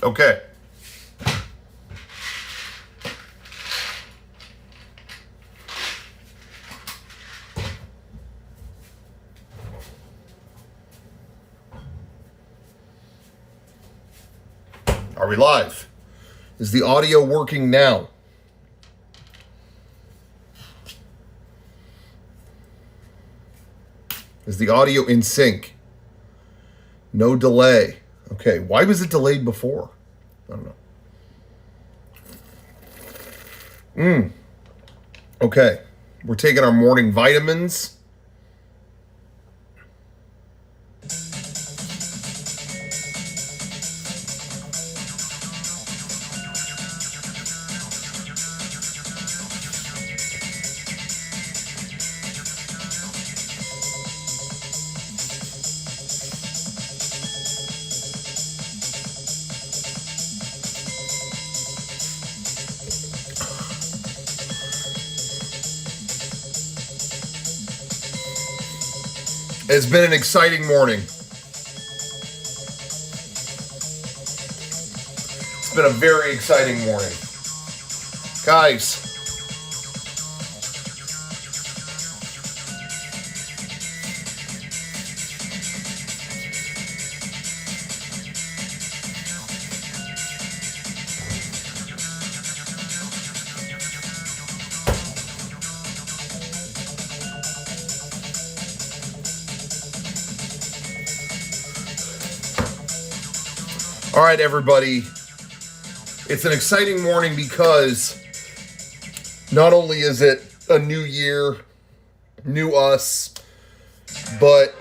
Okay. Are we live? Is the audio working now? Is the audio in sync? No delay. Okay, why was it delayed before? I don't know. Okay, we're taking our morning vitamins. It's been an exciting morning. It's been a very exciting morning. Guys. All right, everybody. It's an exciting morning because not only is it a new year, new us, but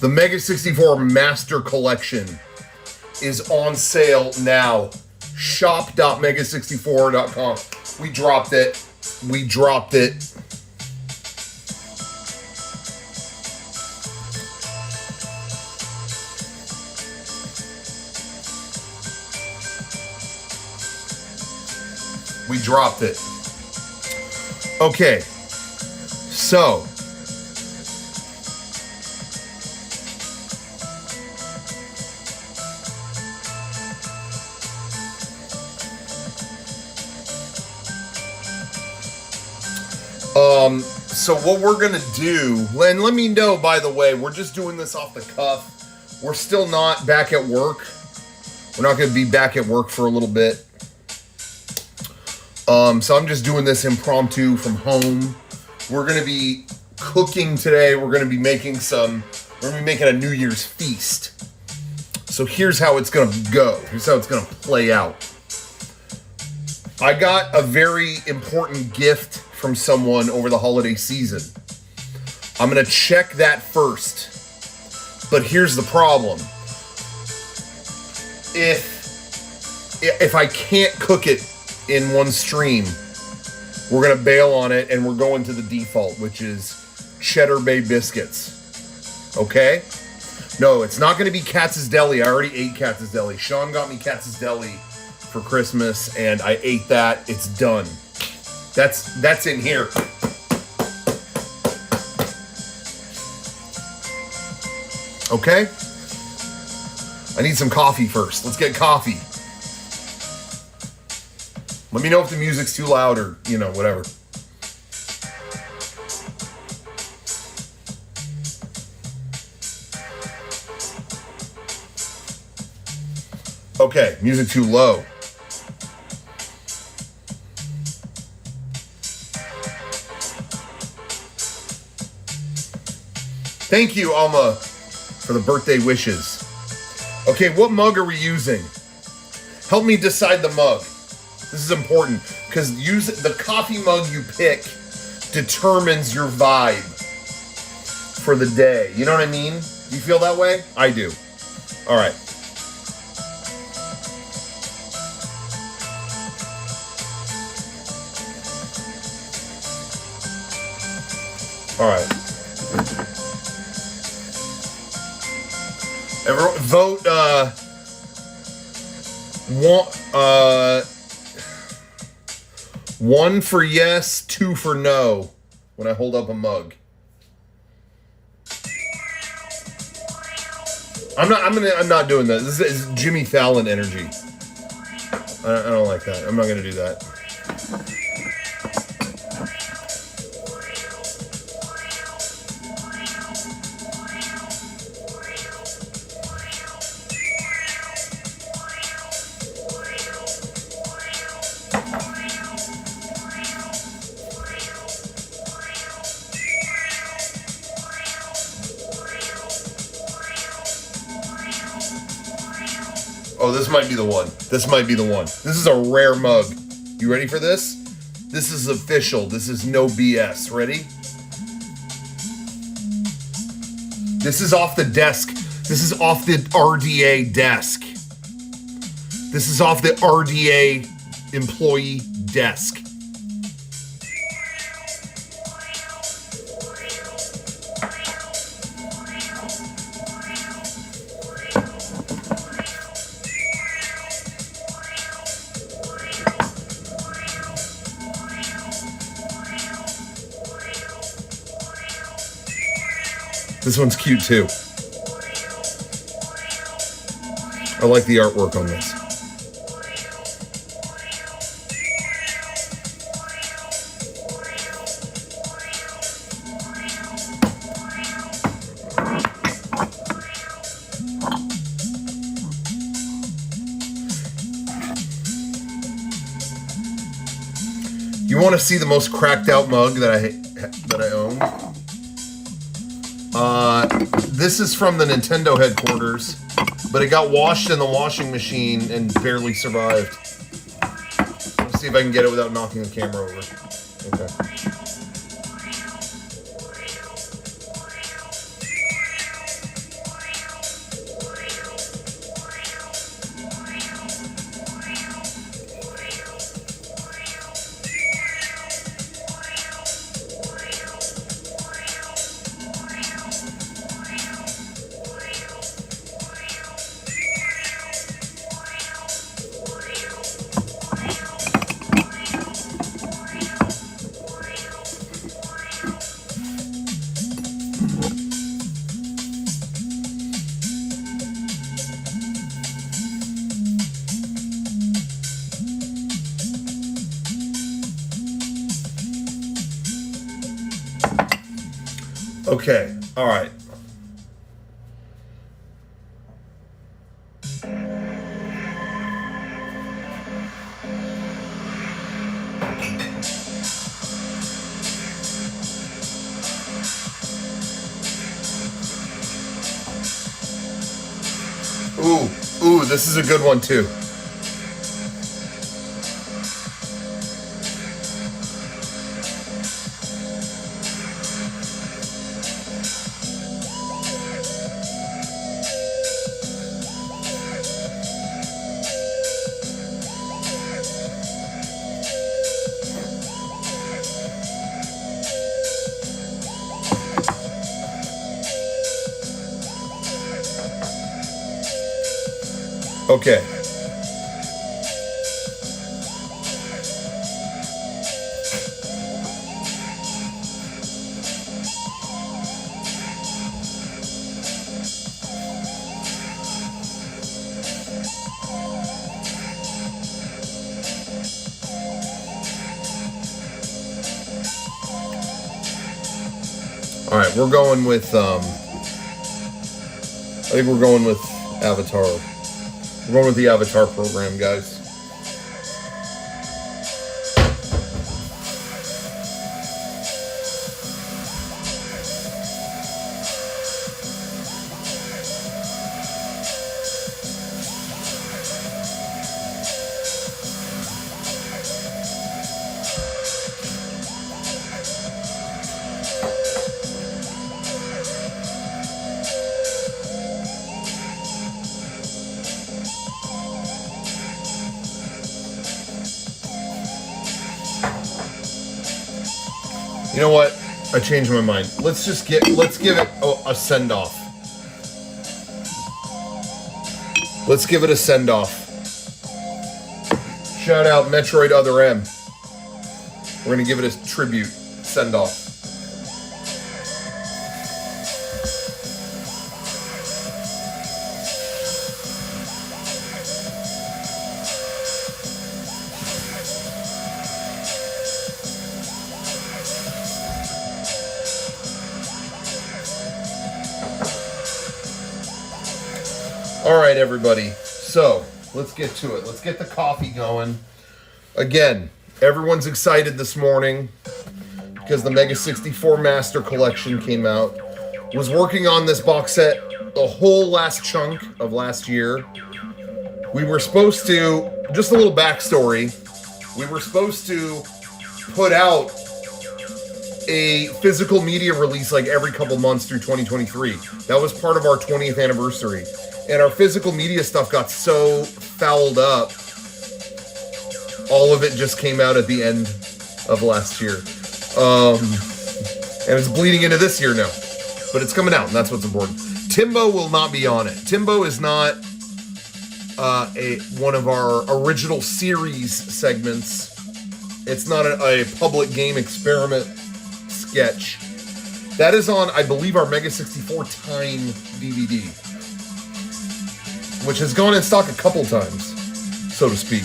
the Mega64 Master Collection is on sale now. Shop.mega64.com. We dropped it. We dropped it. Okay. So. So what we're going to do, and let me know, by the way, we're just doing this off the cuff. We're still not back at work. We're not going to be back at work for a little bit. So I'm just doing this impromptu from home. We're going to be cooking today. We're going to be making a New Year's feast. So here's how it's going to go. Here's how it's going to play out. I got a very important gift from someone over the holiday season. I'm going to check that first. But here's the problem. If I can't cook it in one stream, we're going to bail on it and we're going to the default, which is Cheddar Bay Biscuits. Okay? No, it's not going to be Katz's Deli. I already ate Katz's Deli. Sean got me Katz's Deli for Christmas and I ate that. It's done. That's in here. Okay? I need some coffee first. Let's get coffee. Let me know if the music's too loud or, whatever. Okay, music too low. Thank you, Alma, for the birthday wishes. Okay, what mug are we using? Help me decide the mug. This is important because the coffee mug you pick determines your vibe for the day. You know what I mean? Do you feel that way? I do. All right. All right. Everyone vote one for yes, two for no when I hold up a mug. I'm not doing that. This is Jimmy Fallon energy. I don't like that. I'm not gonna do that. Oh, this might be the one. This might be the one. This is a rare mug. You ready for this? This is official. This is no BS. Ready? This is off the desk. This is off the RDA desk. This is off the RDA employee desk. This one's cute too. I like the artwork on this. You want to see the most cracked out mug that I own? This is from the Nintendo headquarters, but it got washed in the washing machine and barely survived. Let's see if I can get it without knocking the camera over. Okay. Okay, all right. Ooh, this is a good one too. Okay. All right, we're going with I think we're going with Avatar. We're going with the Avatar program, guys. You know what? I changed my mind. Let's give it a send off. Let's give it a send off. Shout out Metroid Other M. We're gonna give it a tribute send off. All right, everybody. So let's get to it. Let's get the coffee going. Again, everyone's excited this morning because the Mega64 Master Collection came out. Was working on this box set the whole last chunk of last year. We were supposed to, just a little backstory, we were supposed to put out a physical media release like every couple months through 2023. That was part of our 20th anniversary. And our physical media stuff got so fouled up, all of it just came out at the end of last year. And it's bleeding into this year now. But it's coming out, and that's what's important. Timbo will not be on it. Timbo is not one of our original series segments. It's not a public game experiment sketch. That is on, I believe, our Mega64 Time DVD, which has gone in stock a couple times, so to speak.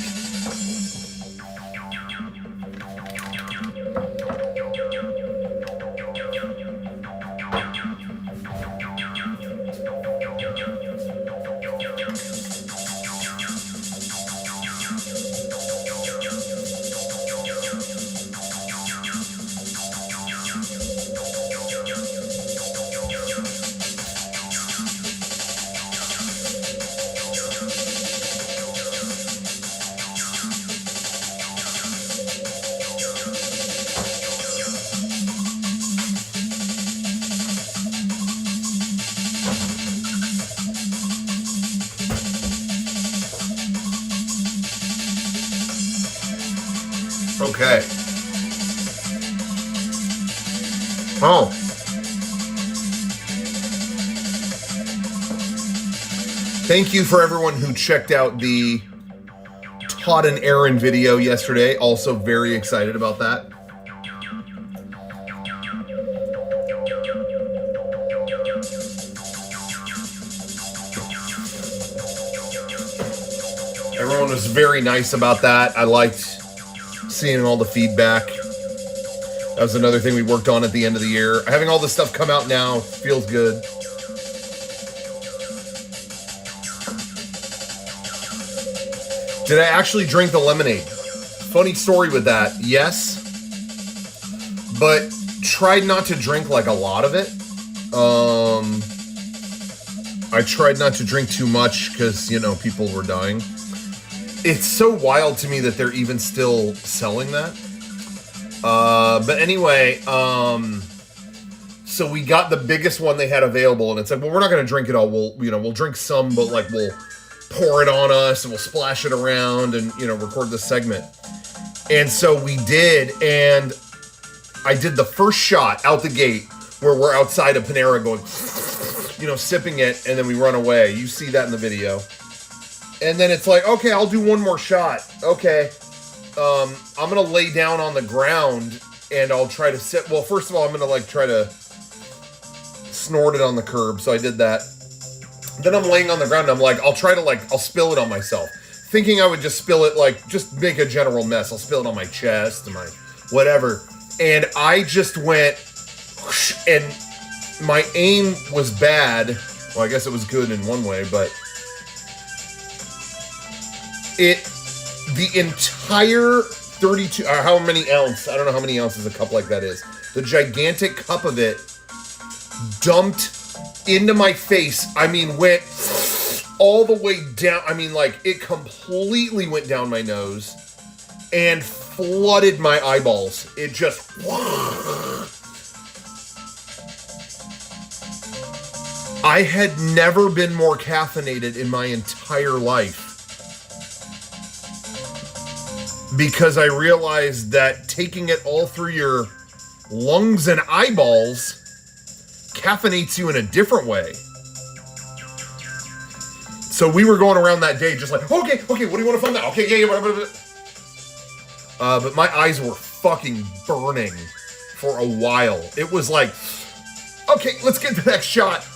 Okay. Oh. Thank you for everyone who checked out the Todd and Aaron video yesterday. Also very excited about that. Everyone was very nice about that. I liked seeing all the feedback. That was another thing we worked on at the end of the year. Having all this stuff come out now feels good. Did I actually drink the lemonade? Funny story with that. Yes. But tried not to drink like a lot of it. I tried not to drink too much because, you know, people were dying. It's so wild to me that they're even still selling that. But anyway, so we got the biggest one they had available, and it's like, well, we're not going to drink it all. We'll drink some, but like we'll pour it on us and we'll splash it around and, you know, record the segment. And so we did, and I did the first shot out the gate where we're outside of Panera going, you know, sipping it, and then we run away. You see that in the video. And then it's like, okay, I'll do one more shot. Okay. I'm going to lay down on the ground and I'll try to sit. Well, first of all, I'm going to like try to snort it on the curb. So I did that. Then I'm laying on the ground and I'm like, I'll try to like, I'll spill it on myself. Thinking I would just spill it, like, just make a general mess. I'll spill it on my chest and my whatever. And I just went, whoosh, and my aim was bad. Well, I guess it was good in one way, but the entire 32, how many ounce, I don't know how many ounces a cup like that is. The gigantic cup of it dumped into my face. I mean, went all the way down. I mean, like, it completely went down my nose and flooded my eyeballs. It just, I had never been more caffeinated in my entire life. Because I realized that taking it all through your lungs and eyeballs caffeinates you in a different way. So we were going around that day just like, okay, what do you want to find out? Okay, yeah. But my eyes were fucking burning for a while. It was like, okay, let's get the next shot.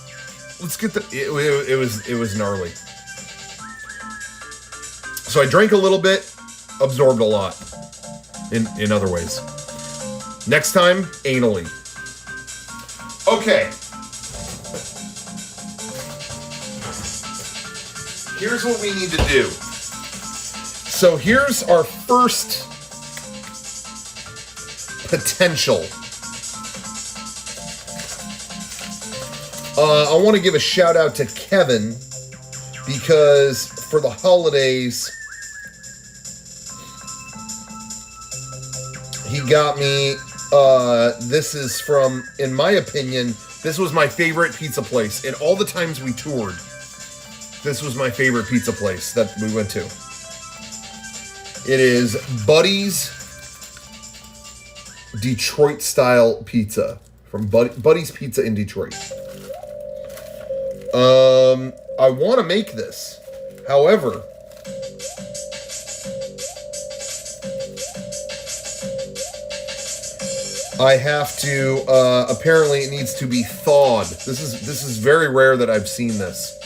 Let's get the, it was gnarly. So I drank a little bit, absorbed a lot in other ways. Next time, anally. Okay. here's what we need to do. So here's our first potential. I want to give a shout out to Kevin because for the holidays, he got me, this is from, in my opinion, this was my favorite pizza place. In all the times we toured, this was my favorite pizza place that we went to. It is Buddy's Detroit style pizza from Buddy's Pizza in Detroit. I want to make this. However, I have to, apparently it needs to be thawed. This is very rare that I've seen this.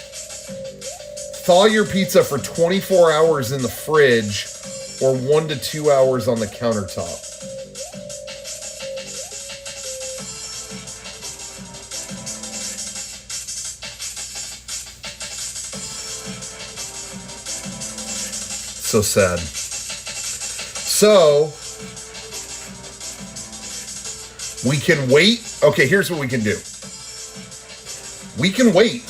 Thaw your pizza for 24 hours in the fridge or 1 to 2 hours on the countertop. So sad. So, we can wait. Okay, here's what we can do. We can wait.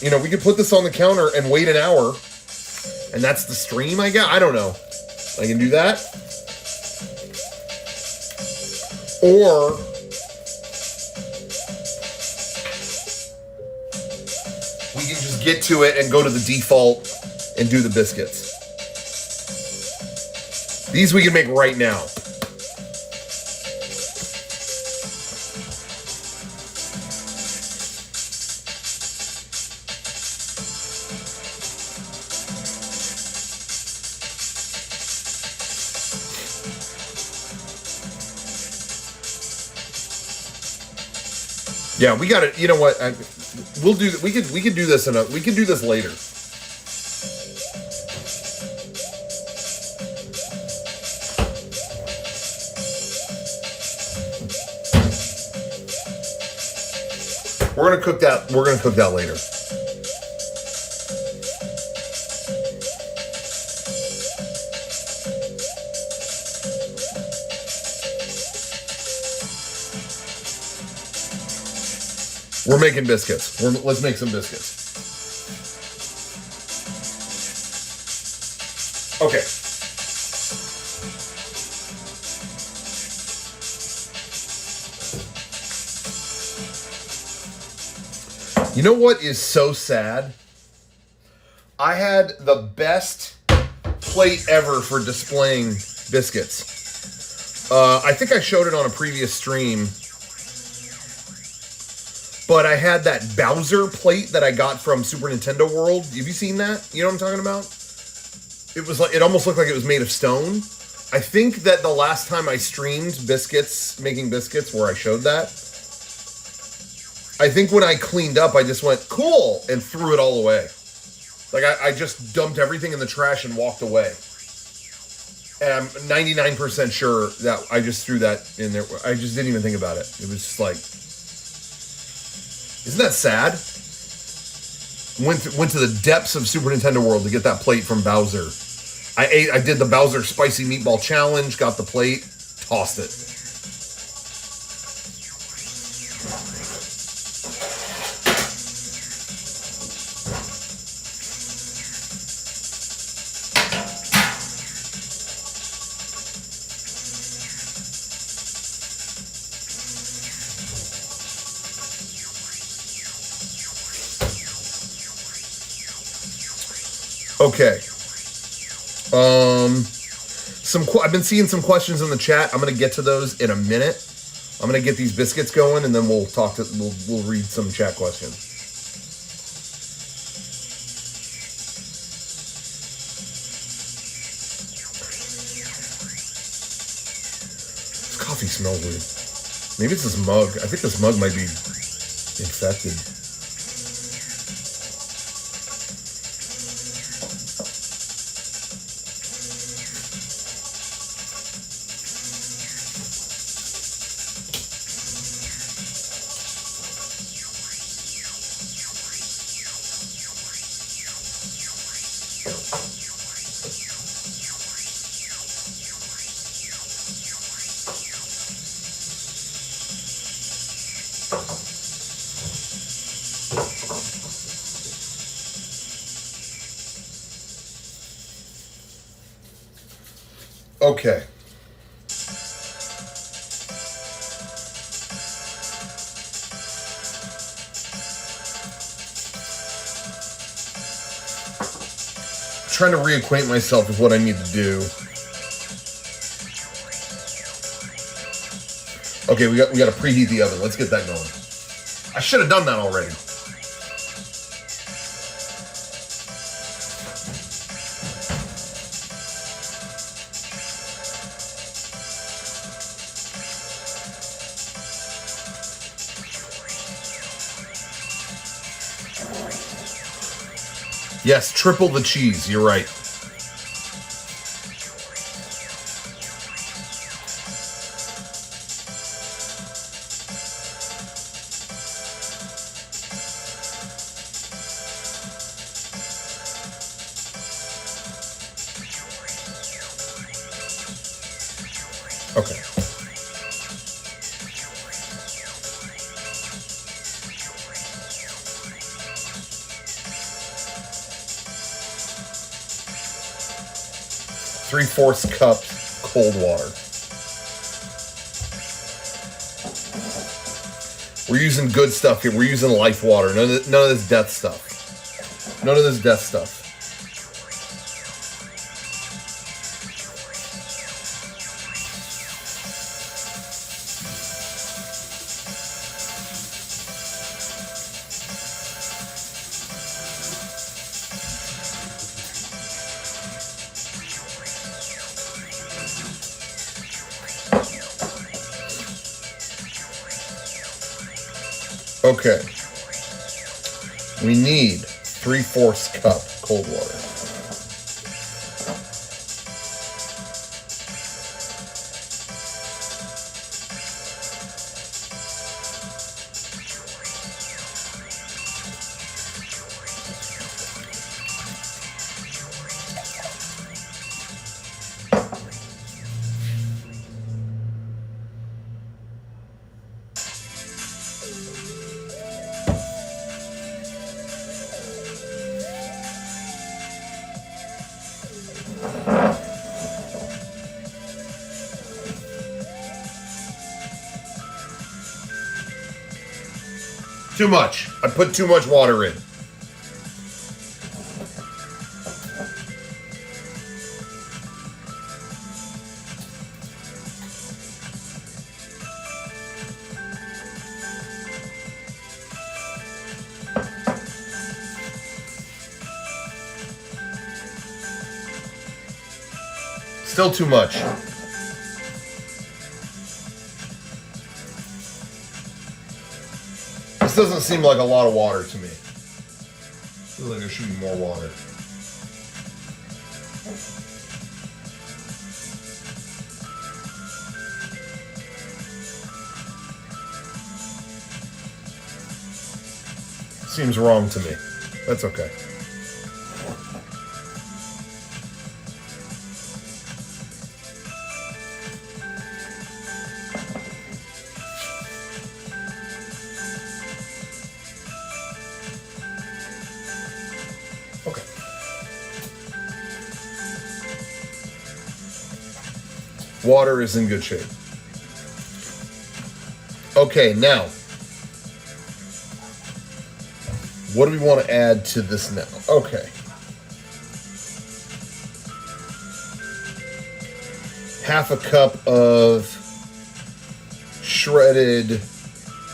You know, we can put this on the counter and wait an hour. And that's the stream, I guess? I don't know. I can do that. Or we can just get to it and go to the default and do the biscuits. These we can make right now. Yeah, we got it. You know what? We'll do. We could do this we can do this later. We're gonna cook that. We're gonna cook that later. We're making biscuits. Let's make some biscuits. Okay. You know what is so sad? I had the best plate ever for displaying biscuits. I think I showed it on a previous stream. But I had that Bowser plate that I got from Super Nintendo World. Have you seen that? You know what I'm talking about? It was like, it almost looked like it was made of stone. I think that the last time I streamed biscuits, making biscuits, where I showed that, I think when I cleaned up, I just went, cool, and threw it all away. Like, I just dumped everything in the trash and walked away. And I'm 99% sure that I just threw that in there. I just didn't even think about it. It was just like... Isn't that sad? Went to the depths of Super Nintendo World to get that plate from Bowser. I did the Bowser Spicy Meatball Challenge, got the plate, tossed it. Okay. I've been seeing some questions in the chat. I'm gonna get to those in a minute. I'm gonna get these biscuits going, and then we'll read some chat questions. This coffee smells weird. Maybe it's this mug. I think this mug might be infected. Okay. Trying to reacquaint myself with what I need to do. Okay, we got to preheat the oven. Let's get that going. I should have done that already. Yes, triple the cheese. You're right. Okay. Three-fourths cup cold water. We're using good stuff here. We're using life water. None of this death stuff. None of this death stuff. Okay. We need 3/4 cup cold water. Too much. I put too much water in. Still too much. This doesn't seem like a lot of water to me. Feels like there should be more water. Seems wrong to me. That's okay. Water is in good shape. Okay, now, what do we want to add to this now? Okay. Half a cup of shredded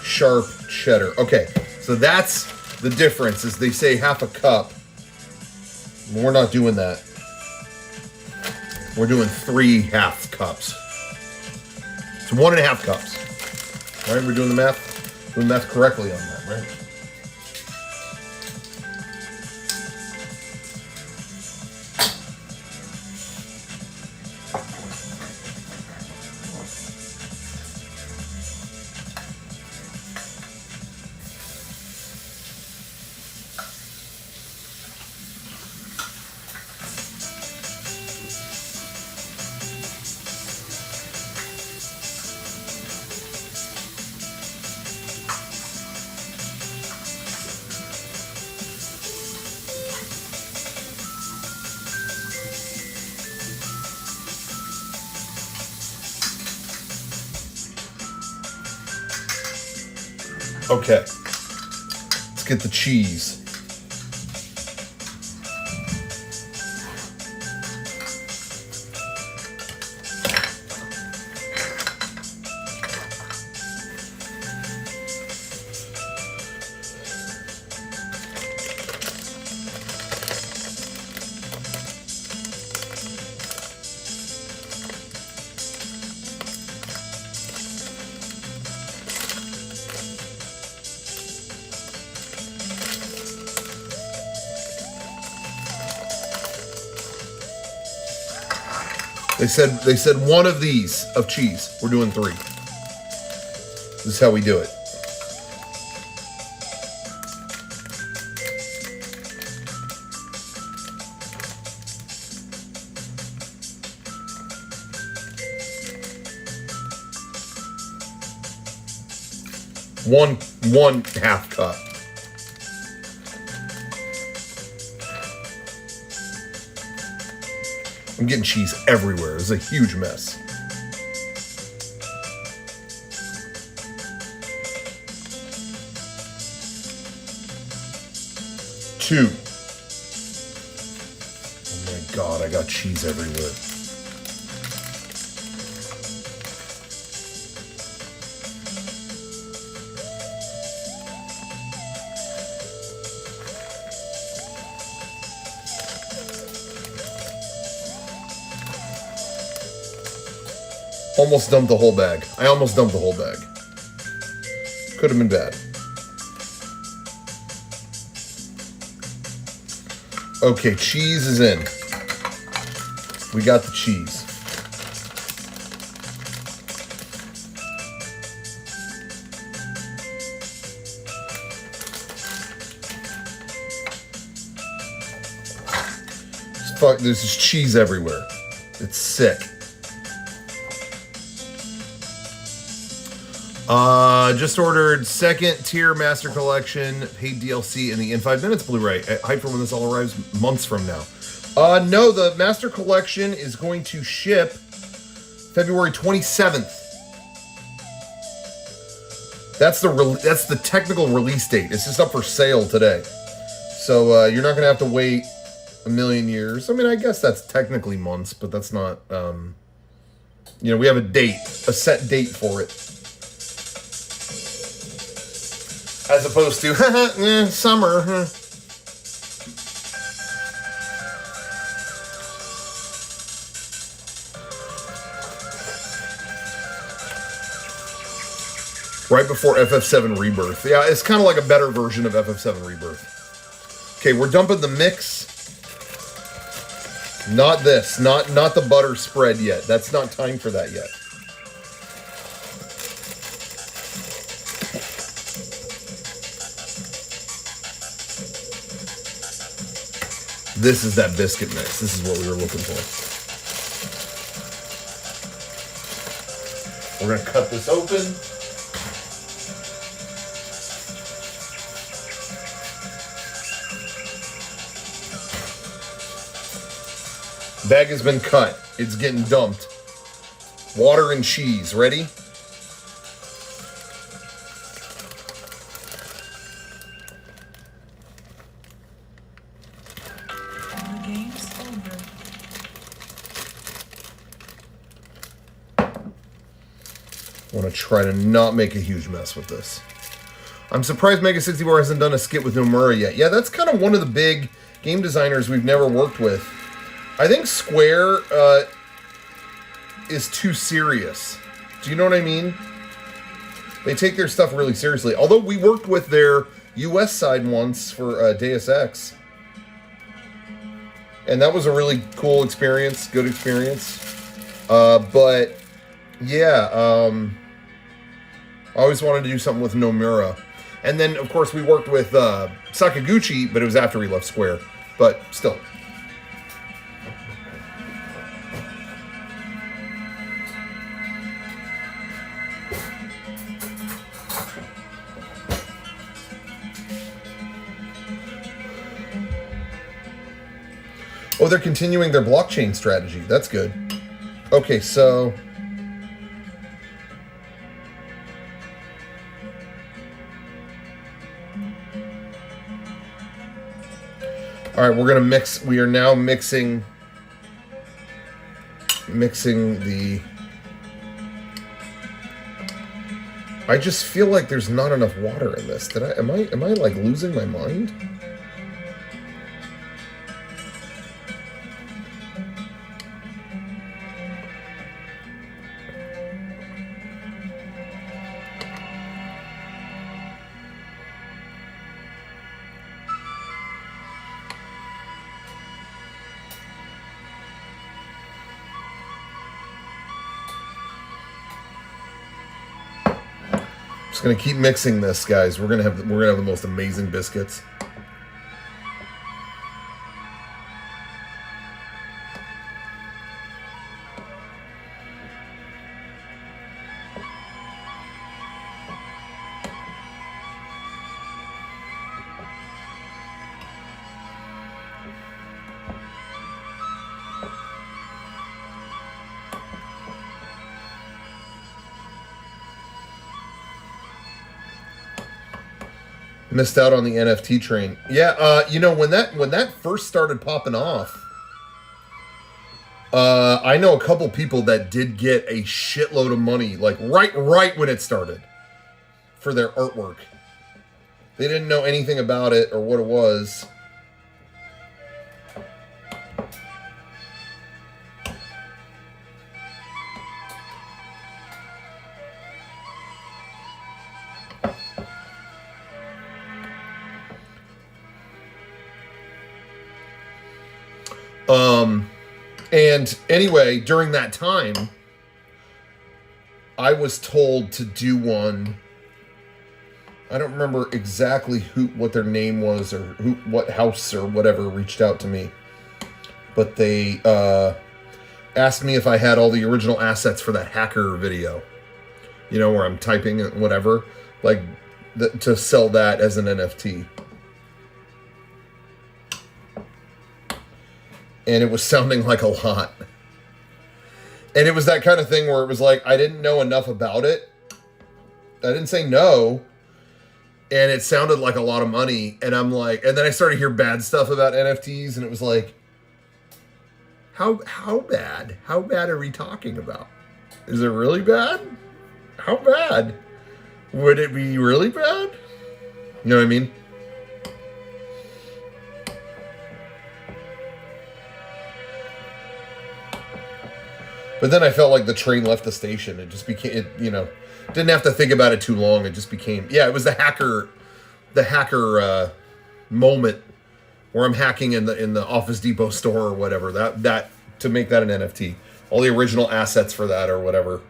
sharp cheddar. Okay, so that's the difference, is they say half a cup. We're not doing that. We're doing 3/2 cups. So 1.5 cups. All right, we're doing the math. Doing the math correctly on that, right? Okay, let's get the cheese. They said one of these of cheese. We're doing 3. This is how we do it. One half cup. I'm getting cheese everywhere. It's a huge mess. Two. Oh my God, I got cheese everywhere. Almost dumped the whole bag. I almost dumped the whole bag. Could have been bad. Okay, cheese is in. We got the cheese. Fuck, there's just cheese everywhere. It's sick. Just ordered second tier Master Collection, paid DLC, and the In 5 Minutes Blu-ray. Hype for when this all arrives months from now. No, the Master Collection is going to ship February 27th. That's the technical release date. It's just up for sale today. So you're not going to have to wait a million years. I mean, I guess that's technically months, but that's not, you know, we have a date, a set date for it. As opposed to, summer. Right before FF7 Rebirth. Yeah, it's kind of like a better version of FF7 Rebirth. Okay, we're dumping the mix. Not this. Not the butter spread yet. That's not time for that yet. This is that biscuit mix. This is what we were looking for. We're going to cut this open. Bag has been cut. It's getting dumped. Water and cheese. Ready? I want to try to not make a huge mess with this. I'm surprised Mega64 hasn't done a skit with Nomura yet. Yeah, that's kind of one of the big game designers we've never worked with. I think Square is too serious. Do you know what I mean? They take their stuff really seriously. Although we worked with their US side once for Deus Ex. And that was a really cool experience, good experience. But yeah, I always wanted to do something with Nomura. And then, of course, we worked with Sakaguchi, but it was after we left Square. But still. Oh, they're continuing their blockchain strategy. That's good. Okay, so... All right, we're gonna mix. We are now mixing the. I just feel like there's not enough water in this. Am I like losing my mind? Just gonna keep mixing this, guys. We're gonna have the most amazing biscuits. Missed out on the NFT train. Yeah, you know, when that first started popping off, I know a couple people that did get a shitload of money, like right when it started, for their artwork. They didn't know anything about it or what it was. And anyway, during that time, I was told to do one. I don't remember exactly what their name was or what house or whatever reached out to me. But they asked me if I had all the original assets for that hacker video. You know, where I'm typing whatever, like to sell that as an NFT. And it was sounding like a lot. And it was that kind of thing where it was like, I didn't know enough about it. I didn't say no. And it sounded like a lot of money. And I'm like, and then I started to hear bad stuff about NFTs. And it was like, how bad? How bad are we talking about? Is it really bad? How bad? Would it be really bad? You know what I mean? But then I felt like the train left the station. It just became, you know, didn't have to think about it too long. It just became, yeah, it was the hacker moment where I'm hacking in the Office Depot store or whatever. That to make that an NFT. All the original assets for that or whatever.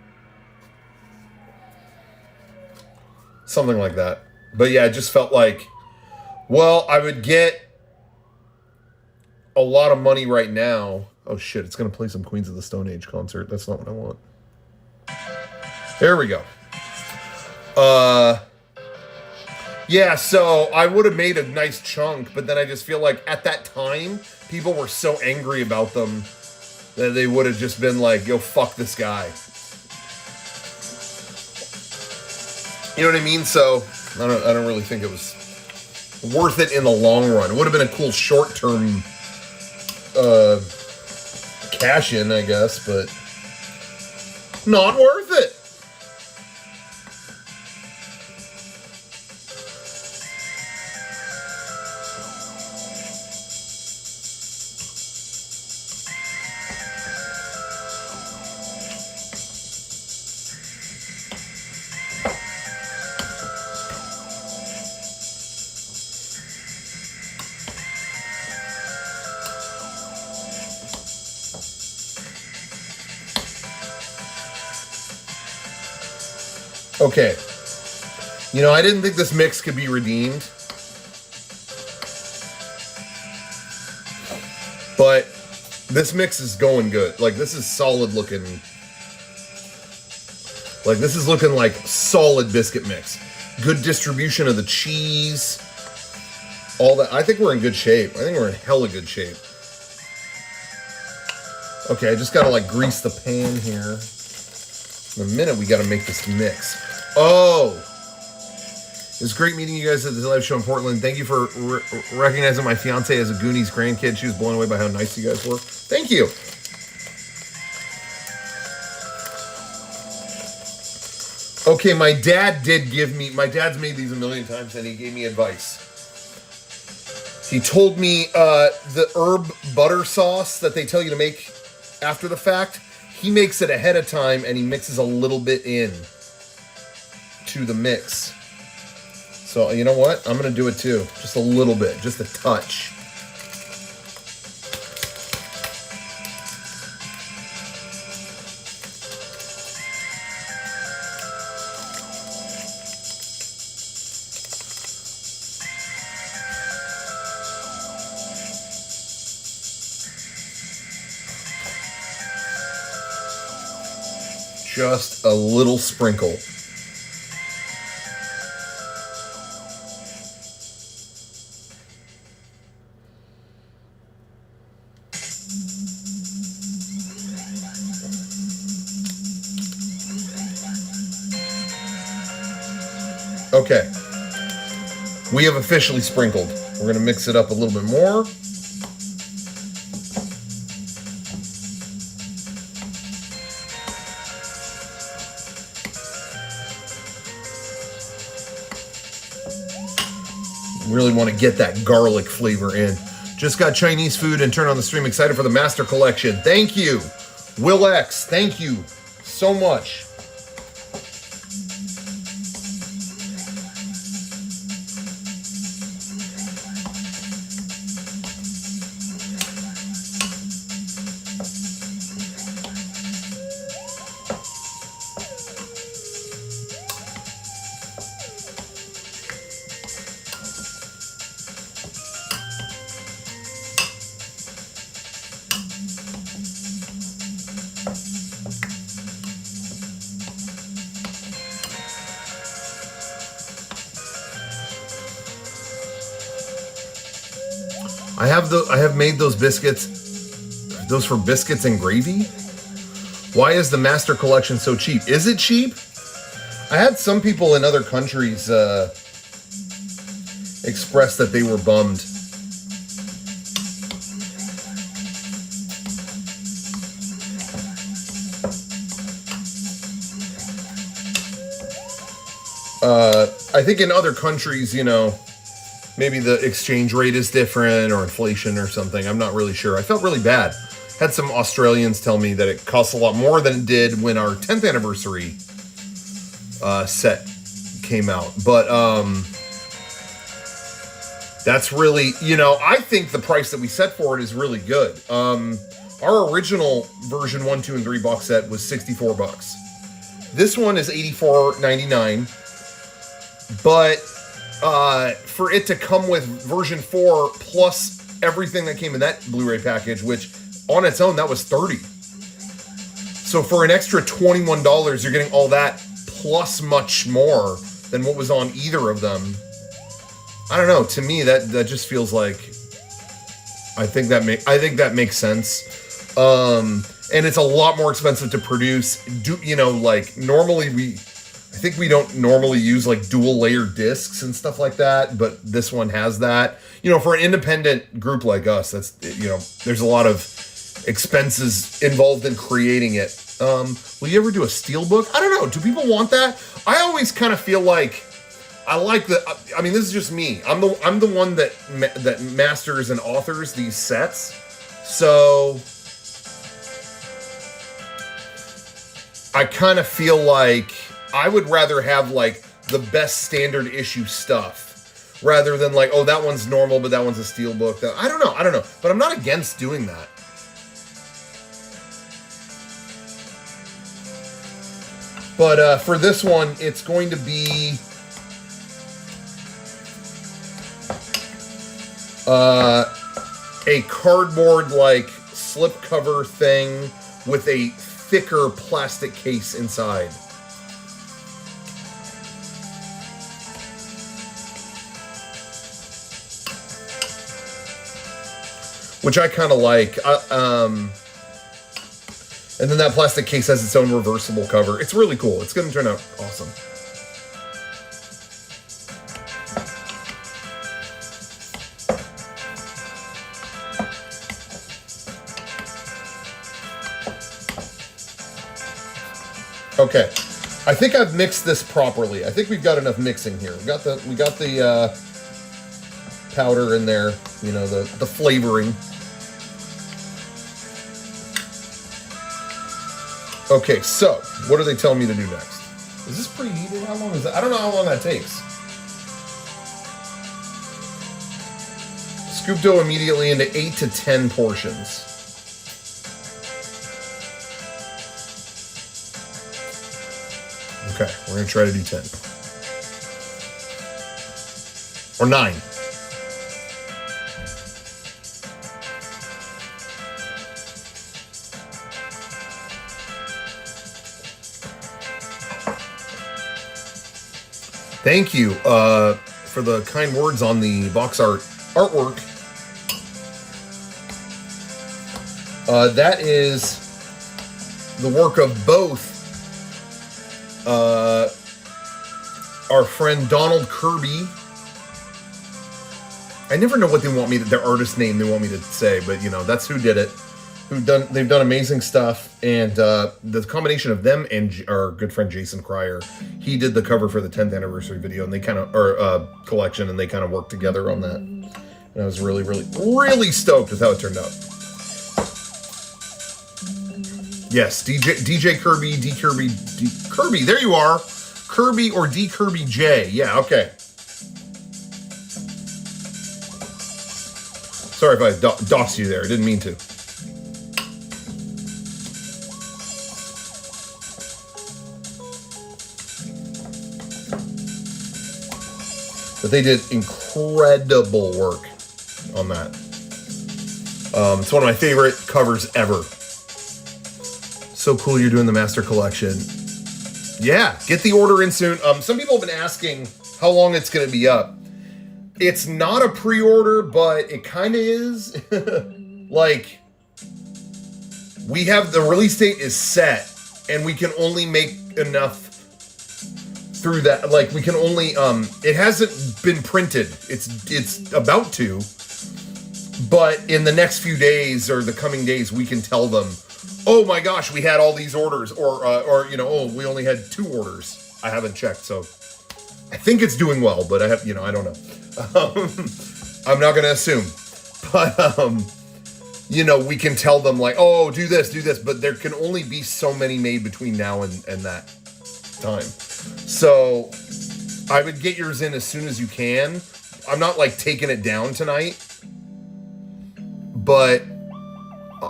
Something like that. But yeah, it just felt like, well, I would get a lot of money right now. Oh shit, it's gonna play some Queens of the Stone Age concert. That's not what I want. There we go. Yeah, so I would have made a nice chunk, but then I just feel like at that time, people were so angry about them that they would have just been like, yo, fuck this guy. You know what I mean? So I don't really think it was worth it in the long run. It would have been a cool short-term cash in, I guess, but not worth it. Okay. You know, I didn't think this mix could be redeemed. But this mix is going good. Like, this is solid looking. Like, this is looking like solid biscuit mix. Good distribution of the cheese. All that. I think we're in good shape. I think we're in hella good shape. Okay, I just gotta, like, grease the pan here. In a minute, we gotta make this mix. Oh, It was great meeting you guys at the live show in Portland. Thank you for recognizing my fiance as a Goonies grandkid. She was blown away by how nice you guys were. Thank you. Okay, my dad's made these a million times, and he gave me advice. He told me the herb butter sauce that they tell you to make after the fact, he makes it ahead of time, and he mixes a little bit in to the mix. So, you know what? I'm going to do it too. Just a little bit. Just a touch. Just a little sprinkle. Okay, we have officially sprinkled. We're going to mix it up a little bit more. Really want to get that garlic flavor in. Just got Chinese food and turned on the stream. Excited for the Master Collection. Thank you, Will X. Thank you so much. I have made those biscuits, those for biscuits and gravy. Why is the Master Collection so cheap? Is it cheap? I had some people in other countries express that they were bummed. I think in other countries, you know, maybe the exchange rate is different or inflation or something. I'm not really sure. I felt really bad. Had some Australians tell me that it costs a lot more than it did when our 10th anniversary set came out. But that's really, you know, I think the price that we set for it is really good. Our original version 1, 2, and 3 box set was $64. This one is $84.99. But for it to come with version 4 plus everything that came in that Blu-ray package, which on its own, that was $30. So for an extra $21, you're getting all that plus much more than what was on either of them. I don't know. To me, that just feels like, I think that makes sense. And it's a lot more expensive to produce. Normally I think we don't normally use like dual layer discs and stuff like that, but this one has that. You know, for an independent group like us, that's, you know, there's a lot of expenses involved in creating it. Will you ever do a steelbook? I don't know. Do people want that? I always kind of feel like I like I mean, this is just me. I'm the one that masters and authors these sets. So I kind of feel like I would rather have like the best standard issue stuff rather than like, oh, that one's normal, but that one's a steelbook. I don't know. But I'm not against doing that. But for this one, it's going to be a cardboard like slipcover thing with a thicker plastic case inside. Which I kind of like. And then that plastic case has its own reversible cover. It's really cool. It's going to turn out awesome. Okay, I think I've mixed this properly. I think we've got enough mixing here. We got the powder in there, you know, the flavoring. Okay, so what are they telling me to do next? Is this preheated? How long is that? I don't know how long that takes. Scoop dough immediately into 8 to 10 portions. Okay, we're going to try to do 10. Or 9. Thank you for the kind words on the box artwork. That is the work of both our friend Donald Kirby. I never know what they want me to, their artist name they want me to say, but you know, that's who did it. They've done amazing stuff, and the combination of them and our good friend Jason Cryer, he did the cover for the 10th anniversary video, and they kind of, or collection, and they kind of worked together on that. And I was really, really, really stoked with how it turned out. Yes, DJ Kirby, D Kirby, D Kirby. There you are, Kirby or D Kirby J. Yeah, okay. Sorry if I doxed you there. I didn't mean to. But they did incredible work on that. It's one of my favorite covers ever. So cool you're doing the Master Collection. Yeah, get the order in soon. Some people have been asking how long it's going to be up. It's not a pre-order, but it kind of is. Like, we have the release date is set, and we can only make enough through that. Like, we can only, it hasn't been printed. It's about to, but in the next few days or the coming days, we can tell them, oh my gosh, we had all these orders, or you know, oh, we only had 2 orders. I haven't checked, so I think it's doing well, but I have, you know, I don't know. I'm not going to assume, but, you know, we can tell them like, oh, do this, but there can only be so many made between now and that time. So I would get yours in as soon as you can. I'm not like taking it down tonight, but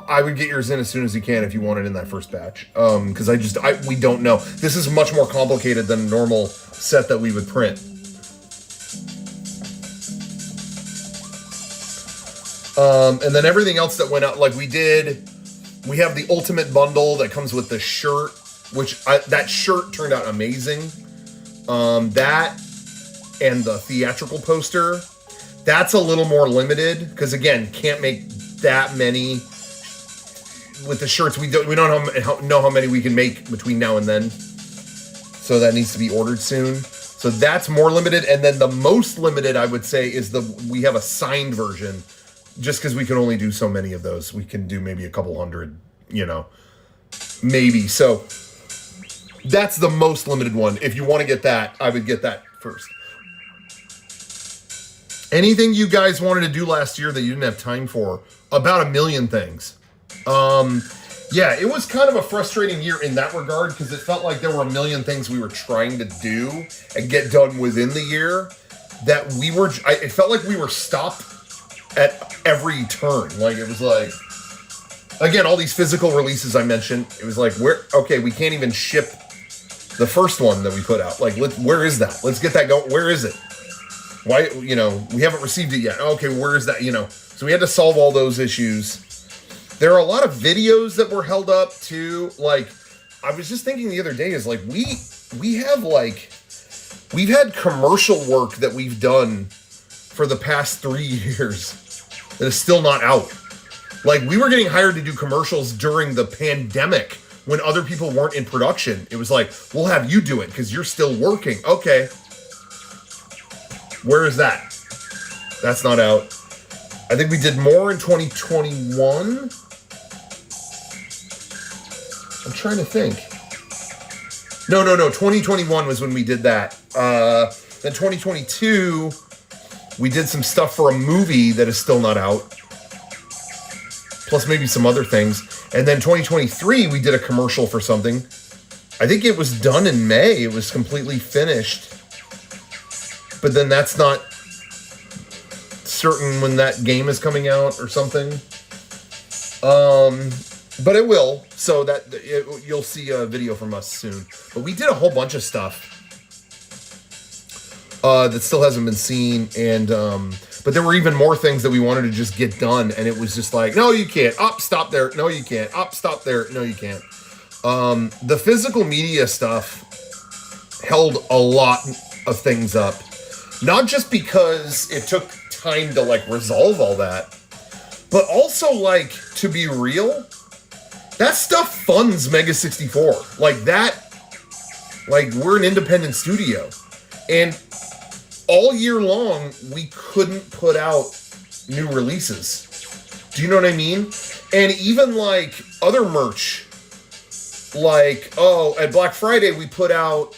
I would get yours in as soon as you can if you want it in that first batch. Because we don't know. This is much more complicated than a normal set that we would print. And then everything else that went out, like we have the ultimate bundle that comes with the shirt, which that shirt turned out amazing. That and the theatrical poster, that's a little more limited because again, can't make that many with the shirts. We don't know how many we can make between now and then, so that needs to be ordered soon. So that's more limited, and then the most limited I would say is we have a signed version. Just because we can only do so many of those, we can do maybe a couple hundred, you know, maybe. So that's the most limited one. If you want to get that, I would get that first. Anything you guys wanted to do last year that you didn't have time for? About 1 million things. Yeah, it was kind of a frustrating year in that regard because it felt like there were 1 million things we were trying to do and get done within the year that it felt like we were stopped at every turn. Like, it was like, again, all these physical releases I mentioned, it was like, we can't even ship the first one that we put out. Like, where is that? Let's get that going. Where is it? Why, you know, we haven't received it yet. Okay, where is that? You know, so we had to solve all those issues. There are a lot of videos that were held up too. Like, I was just thinking the other day is like, we've had commercial work that we've done for the past 3 years that is still not out. Like, we were getting hired to do commercials during the pandemic when other people weren't in production. It was like, we'll have you do it because you're still working. Okay. Where is that? That's not out. I think we did more in 2021. I'm trying to think. No. 2021 was when we did that. Then 2022, we did some stuff for a movie that is still not out. Plus maybe some other things. And then 2023, we did a commercial for something. I think it was done in May. It was completely finished. But then that's not certain when that game is coming out or something. But it will. So that you'll see a video from us soon. But we did a whole bunch of stuff that still hasn't been seen. And but there were even more things that we wanted to just get done. And it was just like, no, you can't. Up, stop there. No, you can't. Up, stop there. No, you can't. The physical media stuff held a lot of things up. Not just because it took time to like resolve all that, but also like, to be real, that stuff funds Mega64. Like that, like we're an independent studio. And all year long, we couldn't put out new releases. Do you know what I mean? And even like other merch, like, at Black Friday, we put out,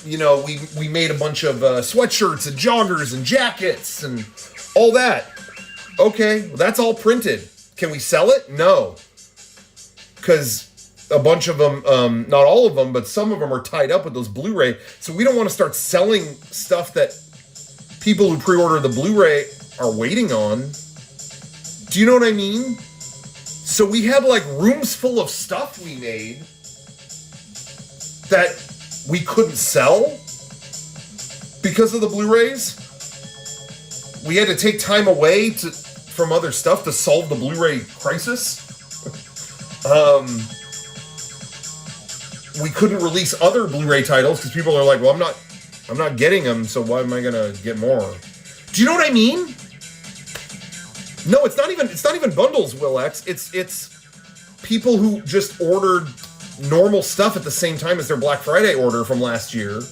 we made a bunch of sweatshirts and joggers and jackets and all that. Okay, well, that's all printed. Can we sell it? No. Because a bunch of them, not all of them, but some of them are tied up with those Blu-ray. So we don't want to start selling stuff that people who pre-order the Blu-ray are waiting on. Do you know what I mean? So we had like rooms full of stuff we made that we couldn't sell because of the Blu-rays. We had to take time away from other stuff to solve the Blu-ray crisis. We couldn't release other Blu-ray titles because people are like, well, I'm not getting them, so why am I gonna get more? Do you know what I mean? No, it's not even bundles, Will X. It's people who just ordered normal stuff at the same time as their Black Friday order from last year.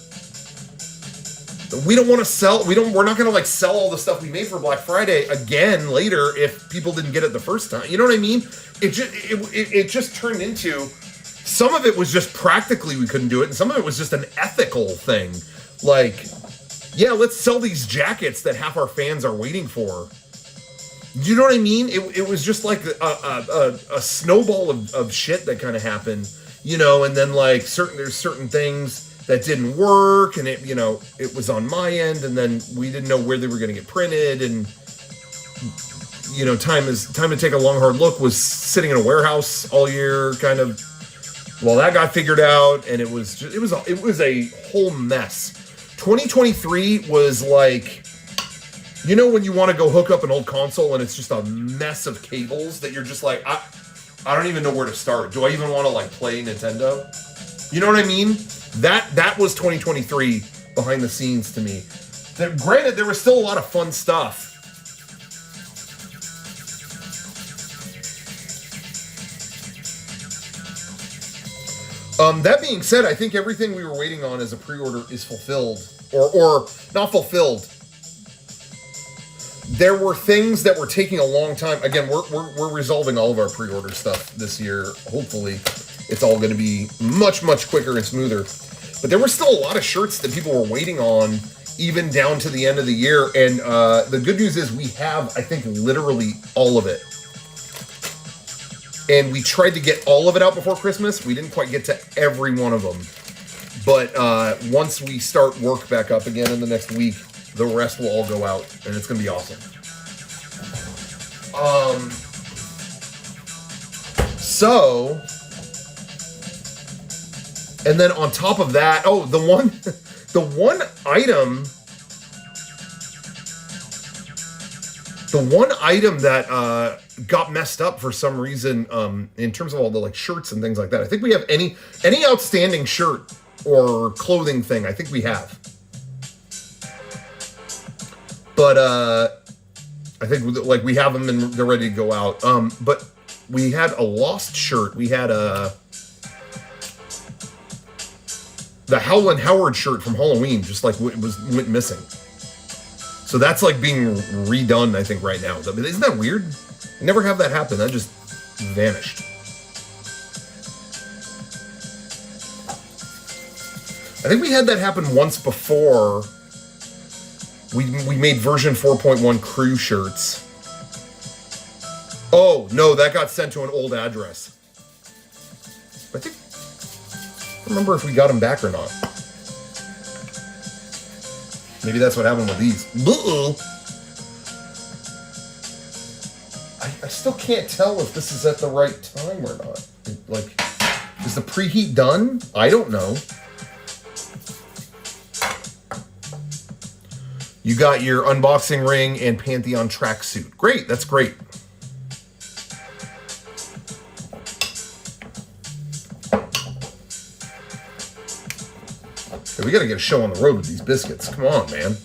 We don't want to sell. We're not going to like sell all the stuff we made for Black Friday again later if people didn't get it the first time. You know what I mean? It just turned into, some of it was just practically we couldn't do it, and some of it was just an ethical thing. Like, yeah, let's sell these jackets that half our fans are waiting for. Do you know what I mean? It was just like a snowball of shit that kind of happened, and then like there's certain things that didn't work, and it was on my end, and then we didn't know where they were going to get printed, and time to take a long hard look was sitting in a warehouse all year, kind of. Well, that got figured out, and it was a whole mess. 2023 was like, when you want to go hook up an old console and it's just a mess of cables that you're just like, I don't even know where to start. Do I even want to like play Nintendo? You know what I mean? That was 2023 behind the scenes to me. Granted, there was still a lot of fun stuff. That being said, I think everything we were waiting on as a pre-order is fulfilled, or not fulfilled. There were things that were taking a long time. Again, we're resolving all of our pre-order stuff this year. Hopefully, it's all going to be much, much quicker and smoother. But there were still a lot of shirts that people were waiting on, even down to the end of the year. And the good news is we have, I think, literally all of it. And we tried to get all of it out before Christmas. We didn't quite get to every one of them. But once we start work back up again in the next week, the rest will all go out, and it's going to be awesome. And then on top of that, the one item that got messed up for some reason in terms of all the like shirts and things like that. I think we have any outstanding shirt or clothing thing. I think we have. But I think like we have them and they're ready to go out. But we had a lost shirt. We had the Howlin' Howard shirt from Halloween just like went missing. So that's like being redone, I think, right now. Isn't that weird? I never have that happen. That just vanished. I think we had that happen once before. We made version 4.1 crew shirts. Oh, no, that got sent to an old address. I don't remember if we got them back or not. Maybe that's what happened with these. I still can't tell if this is at the right time or not. Like, is the preheat done? I don't know. You got your unboxing ring and Pantheon tracksuit. Great, that's great. Hey, we gotta get a show on the road with these biscuits. Come on, man.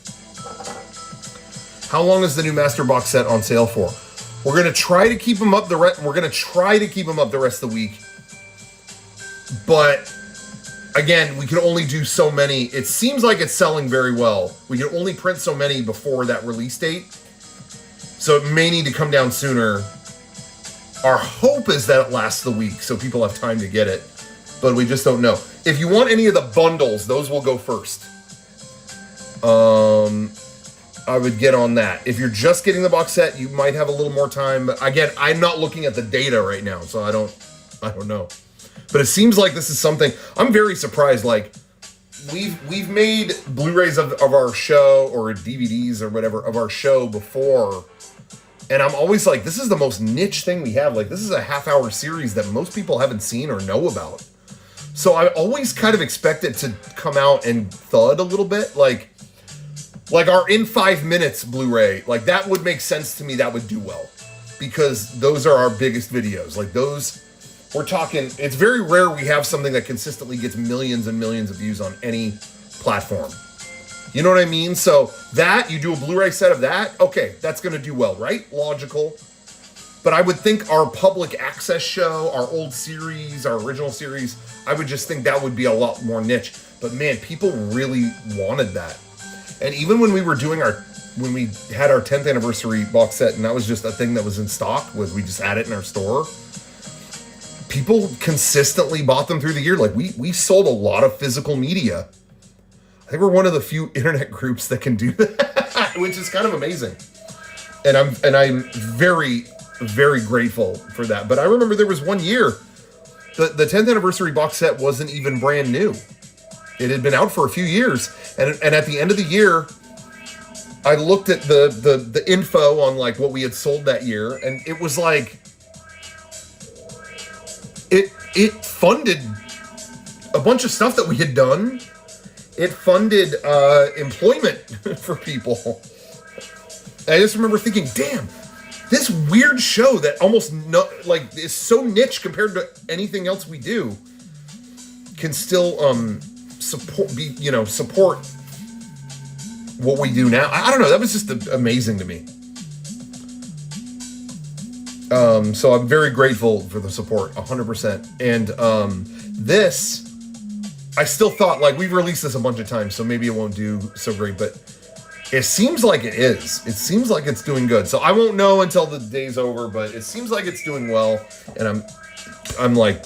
How long is the new master box set on sale for? We're gonna try to keep them up the rest. We're gonna try to keep them up the rest of the week. But again, we can only do so many. It seems like it's selling very well. We can only print so many before that release date. So it may need to come down sooner. Our hope is that it lasts the week so people have time to get it. But we just don't know. If you want any of the bundles, those will go first. I would get on that. If you're just getting the box set, you might have a little more time. But again, I'm not looking at the data right now, so I don't know. But it seems like this is something I'm very surprised. Like we've made Blu-rays of our show or DVDs or whatever of our show before, and I'm always like, this is the most niche thing we have. Like this is a half-hour series that most people haven't seen or know about. So I always kind of expect it to come out and thud a little bit, like our In 5 Minutes Blu-ray. Like that would make sense to me. That would do well because those are our biggest videos. Like those. We're talking, it's very rare we have something that consistently gets millions and millions of views on any platform. You know what I mean? So that, you do a Blu-ray set of that, okay, that's going to do well, right? Logical. But I would think our public access show, our old series, our original series, I would just think that would be a lot more niche. But man, people really wanted that. And even when we were doing when we had our 10th anniversary box set, and that was just a thing that was in stock, we just had it in our store, people consistently bought them through the year. Like we sold a lot of physical media. I think we're one of the few internet groups that can do that, which is kind of amazing. And I'm very, very grateful for that. But I remember there was one year, the 10th anniversary box set wasn't even brand new. It had been out for a few years. And at the end of the year, I looked at the info on like what we had sold that year, and it was like, it funded a bunch of stuff that we had done. It funded employment for people. And I just remember thinking, damn, this weird show that almost is so niche compared to anything else we do can still support what we do now. I don't know. That was just amazing to me. So I'm very grateful for the support, 100%. And this, I still thought, like, we've released this a bunch of times, so maybe it won't do so great, but it seems like it is. It seems like it's doing good. So I won't know until the day's over, but it seems like it's doing well. And I'm like,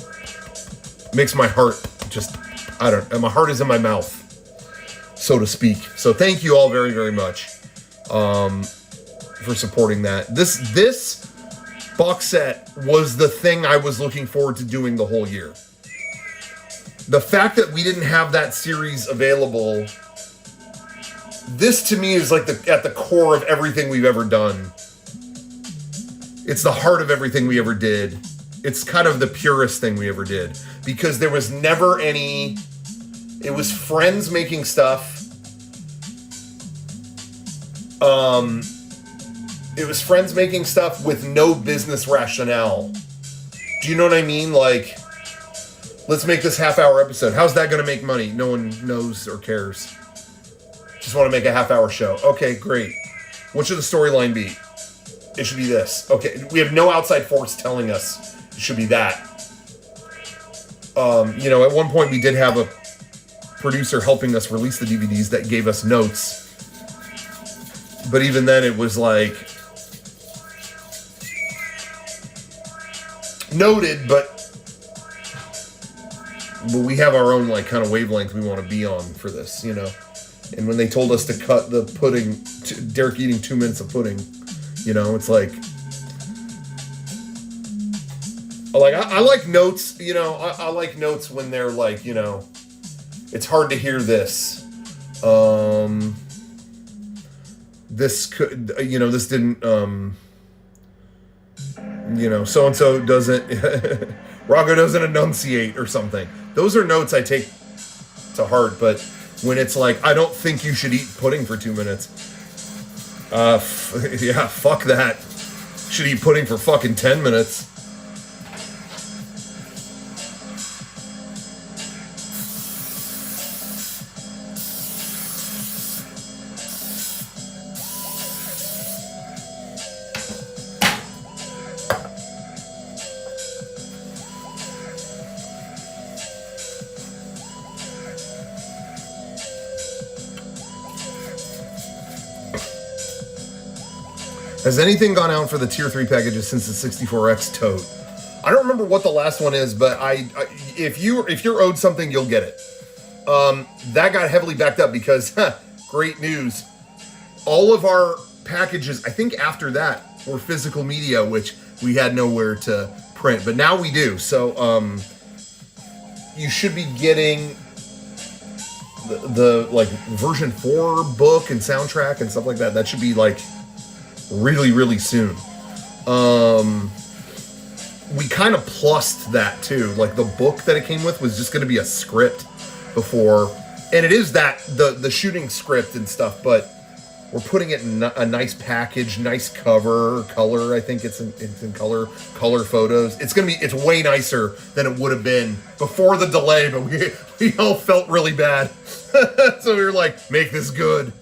makes my heart just, my heart is in my mouth, so to speak. So thank you all very, very much for supporting that. This box set was the thing I was looking forward to doing the whole year. The fact that we didn't have that series available, this to me is like at the core of everything we've ever done. It's the heart of everything we ever did. It's kind of the purest thing we ever did, because there was never any, it was friends making stuff. It was friends making stuff with no business rationale. Do you know what I mean? Like, let's make this half-hour episode. How's that going to make money? No one knows or cares. Just want to make a half-hour show. Okay, great. What should the storyline be? It should be this. Okay, we have no outside force telling us it should be that. At one point we did have a producer helping us release the DVDs that gave us notes. But even then it was like, noted, but but we have our own like kind of wavelength we want to be on for this, you know. And when they told us to cut the pudding, Derek eating 2 minutes of pudding, you know, it's like I like notes, you know. I like notes when they're like, you know, it's hard to hear this. This could, you know, this didn't, you know, so and so doesn't, Rocco doesn't enunciate or something. Those are notes I take to heart, but when it's like, I don't think you should eat pudding for 2 minutes. Yeah, fuck that. Should eat pudding for fucking 10 minutes. Has anything gone out for the tier 3 packages since the 64X tote? I don't remember what the last one is, but if you're owed something, you'll get it. That got heavily backed up because, great news. All of our packages, I think after that, were physical media, which we had nowhere to print, but now we do. So, you should be getting the like version 4 book and soundtrack and stuff like that. That should be like really, really soon. We kind of plussed that too. Like the book that it came with was just going to be a script before, and it is that the shooting script and stuff, but we're putting it in a nice package, nice cover, color. I think it's in color photos. It's way nicer than it would have been before the delay, but we all felt really bad. So we were like, make this good.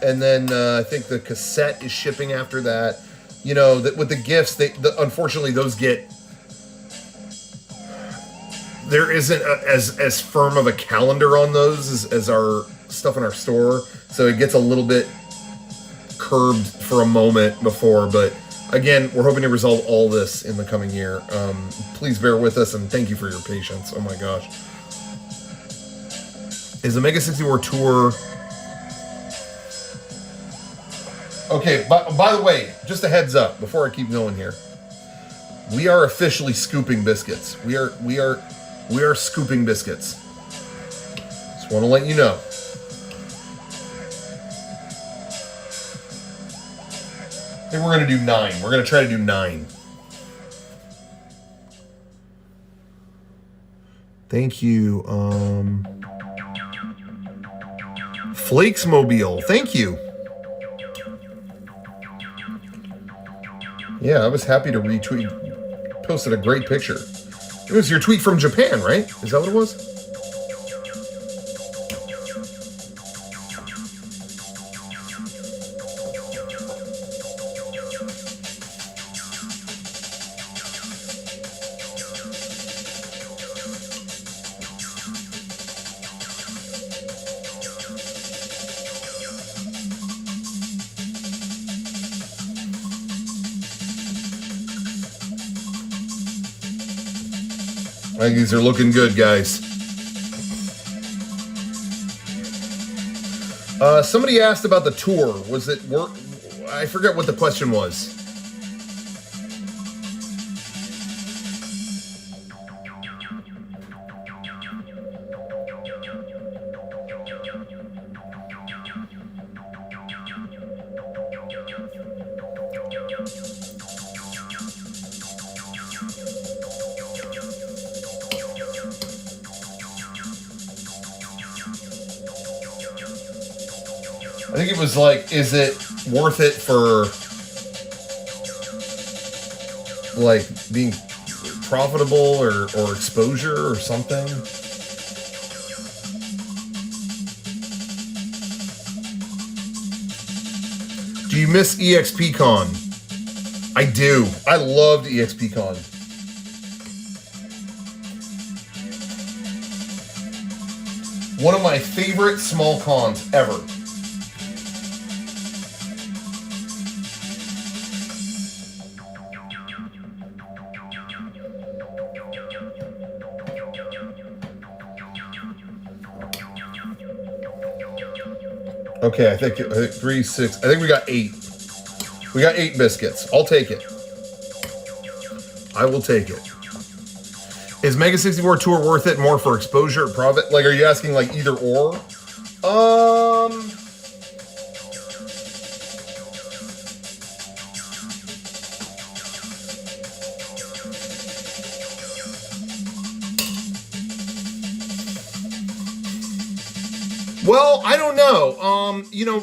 And then I think the cassette is shipping after that. You know, that with the gifts, unfortunately those get. There isn't as firm of a calendar on those as our stuff in our store, so it gets a little bit curbed for a moment before. But again, we're hoping to resolve all this in the coming year. Please bear with us and thank you for your patience. Oh my gosh, is the Mega64 tour? Okay, by the way, just a heads up before I keep going here. We are officially scooping biscuits. We are scooping biscuits. Just want to let you know. I think we're going to do 9. We're going to try to do 9. Thank you. Flakes Mobile. Thank you. Yeah, I was happy to retweet. Posted a great picture. It was your tweet from Japan, right? Is that what it was? I think these are looking good, guys. Somebody asked about the tour. Was it work? I forget what the question was. I think it was like, is it worth it for like being profitable or exposure or something? Do you miss EXPCon? I do. I loved EXPCon. One of my favorite small cons ever. Okay, I think 3, 6. I think we got 8. We got 8 biscuits. I'll take it. I will take it. Is Mega64 Tour worth it more for exposure or profit? Like, are you asking like either or? Well, I don't know. You know,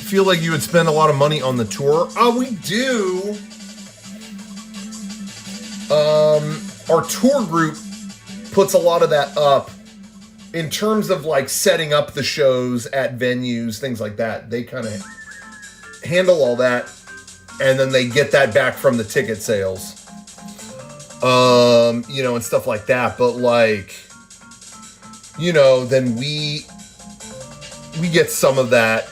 feel like you would spend a lot of money on the tour. We do. Our tour group puts a lot of that up in terms of like setting up the shows at venues, things like that. They kind of handle all that, and then they get that back from the ticket sales. You know, and stuff like that. But like, you know, then we get some of that,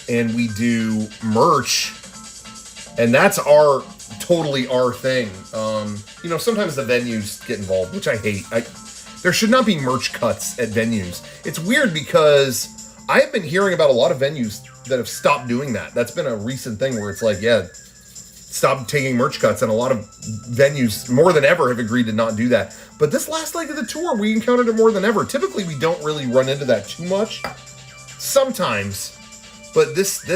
and we do merch, and that's totally our thing. You know, sometimes the venues get involved, which I hate. There should not be merch cuts at venues. It's weird because I've been hearing about a lot of venues that have stopped doing that. That's been a recent thing where it's like, yeah, stop taking merch cuts, and a lot of venues more than ever have agreed to not do that. But this last leg of the tour, we encountered it more than ever. Typically, we don't really run into that too much. Sometimes, but this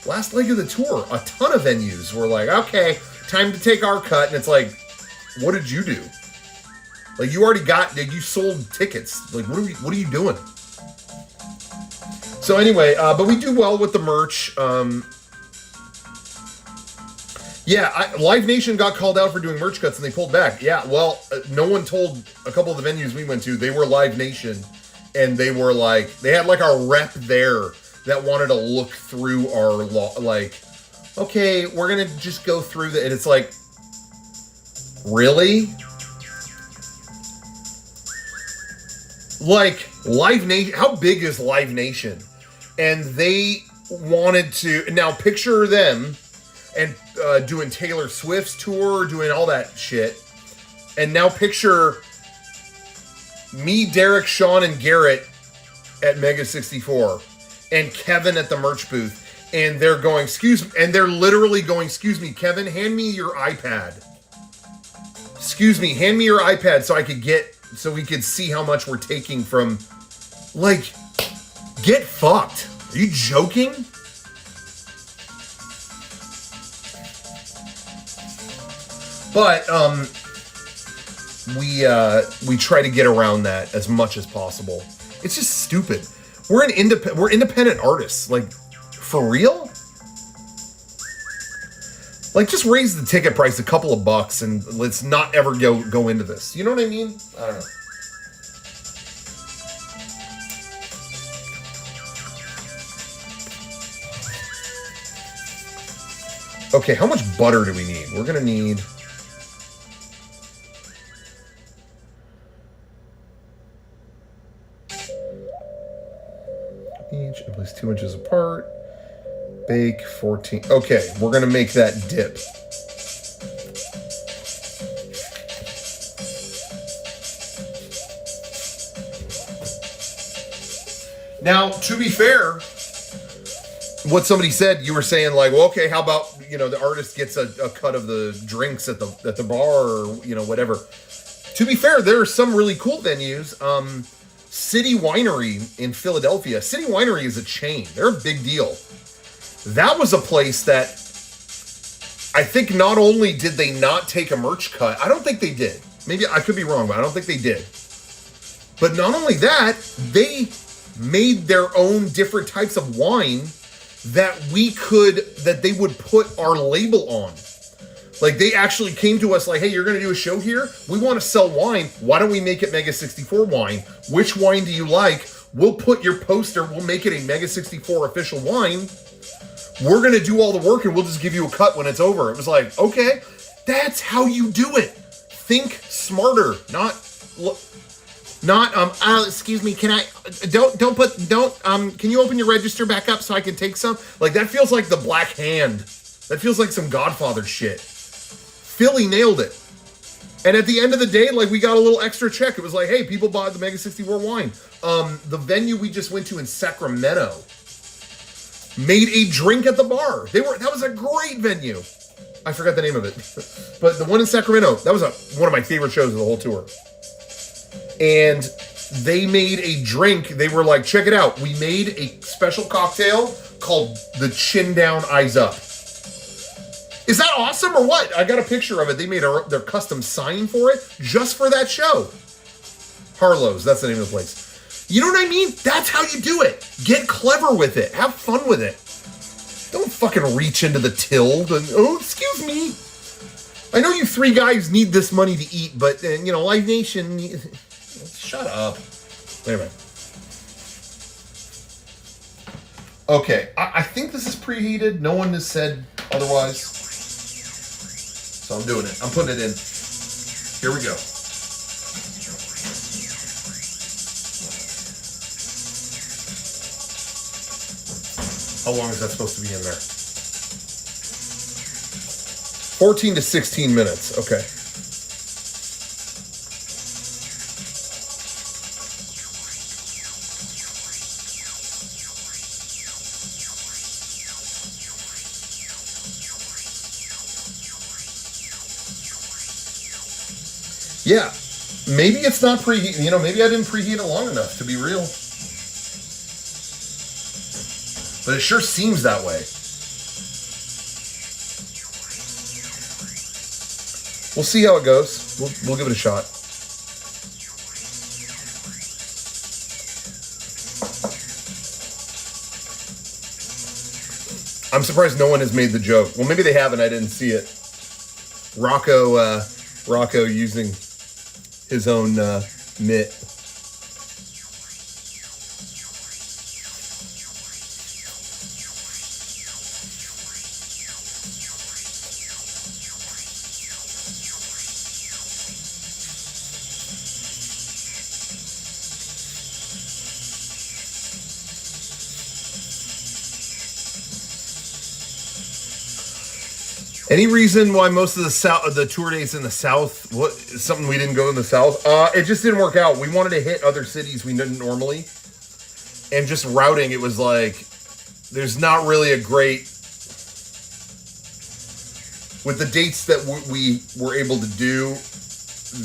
last leg of the tour, a ton of venues were like, okay, time to take our cut. And it's like, what did you do? Like, you sold tickets. Like, what are you doing? So anyway, but we do well with the merch. Yeah, Live Nation got called out for doing merch cuts and they pulled back. Yeah, well, no one told a couple of the venues we went to. They were Live Nation, and they were like, they had like a rep there that wanted to look through our like, okay, we're gonna just go through and it's like, really? Like, Live Nation, how big is Live Nation? And they wanted to, now picture them and doing Taylor Swift's tour, doing all that shit. And now picture me, Derek, Sean, and Garrett at Mega64. And Kevin at the merch booth. And they're going, excuse me, and they're literally going, excuse me, Kevin, hand me your iPad. Excuse me, hand me your iPad so we could see how much we're taking from, like, get fucked. Are you joking? But we try to get around that as much as possible. It's just stupid. We're independent artists. Like, for real? Like, just raise the ticket price a couple of bucks and let's not ever go into this. You know what I mean? I don't know. Okay, how much butter do we need? We're gonna need... each and place 2 inches apart. Bake 14. Okay, we're gonna make that dip. Now, to be fair, what somebody said, you were saying like, well, okay, how about, you know, the artist gets a cut of the drinks at the bar, or, you know, whatever. To be fair, there are some really cool venues. City Winery in Philadelphia. City Winery is a chain. They're a big deal. That was a place that I think not only did they not take a merch cut, I don't think they did. Maybe I could be wrong, but I don't think they did. But not only that, they made their own different types of wine that they would put our label on. Like, they actually came to us like, hey, you're going to do a show here? We want to sell wine. Why don't we make it Mega64 wine? Which wine do you like? We'll put your poster. We'll make it a Mega64 official wine. We're going to do all the work, and we'll just give you a cut when it's over. It was like, okay, that's how you do it. Think smarter, excuse me, can you open your register back up so I can take some? Like, that feels like the Black Hand. That feels like some Godfather shit. Philly nailed it. And at the end of the day, like, we got a little extra check. It was like, hey, people bought the Mega64 wine. the venue we just went to in Sacramento made a drink at the bar. That was a great venue. I forgot the name of it. But the one in Sacramento, that was one of my favorite shows of the whole tour. And they made a drink. They were like, check it out. We made a special cocktail called the Chin Down, Eyes Up. Is that awesome or what? I got a picture of it. They made their custom sign for it just for that show. Harlow's, that's the name of the place. You know what I mean? That's how you do it. Get clever with it. Have fun with it. Don't fucking reach into the till. Oh, excuse me. I know you three guys need this money to eat, but, Live Nation... Shut up. Anyway. Okay, I think this is preheated. No one has said otherwise. So I'm doing it. I'm putting it in. Here we go. How long is that supposed to be in there? 14 to 16 minutes. Okay. Yeah, maybe it's not preheat. Maybe I didn't preheat it long enough to be real. But it sure seems that way. We'll see how it goes. We'll give it a shot. I'm surprised no one has made the joke. Well, maybe they haven't. I didn't see it. Rocco using his own mitt. Any reason why most of the tour dates in the South? What something we didn't go in the South? It just didn't work out. We wanted to hit other cities we didn't normally, and just routing. It was like there's not really a great with the dates that we were able to do.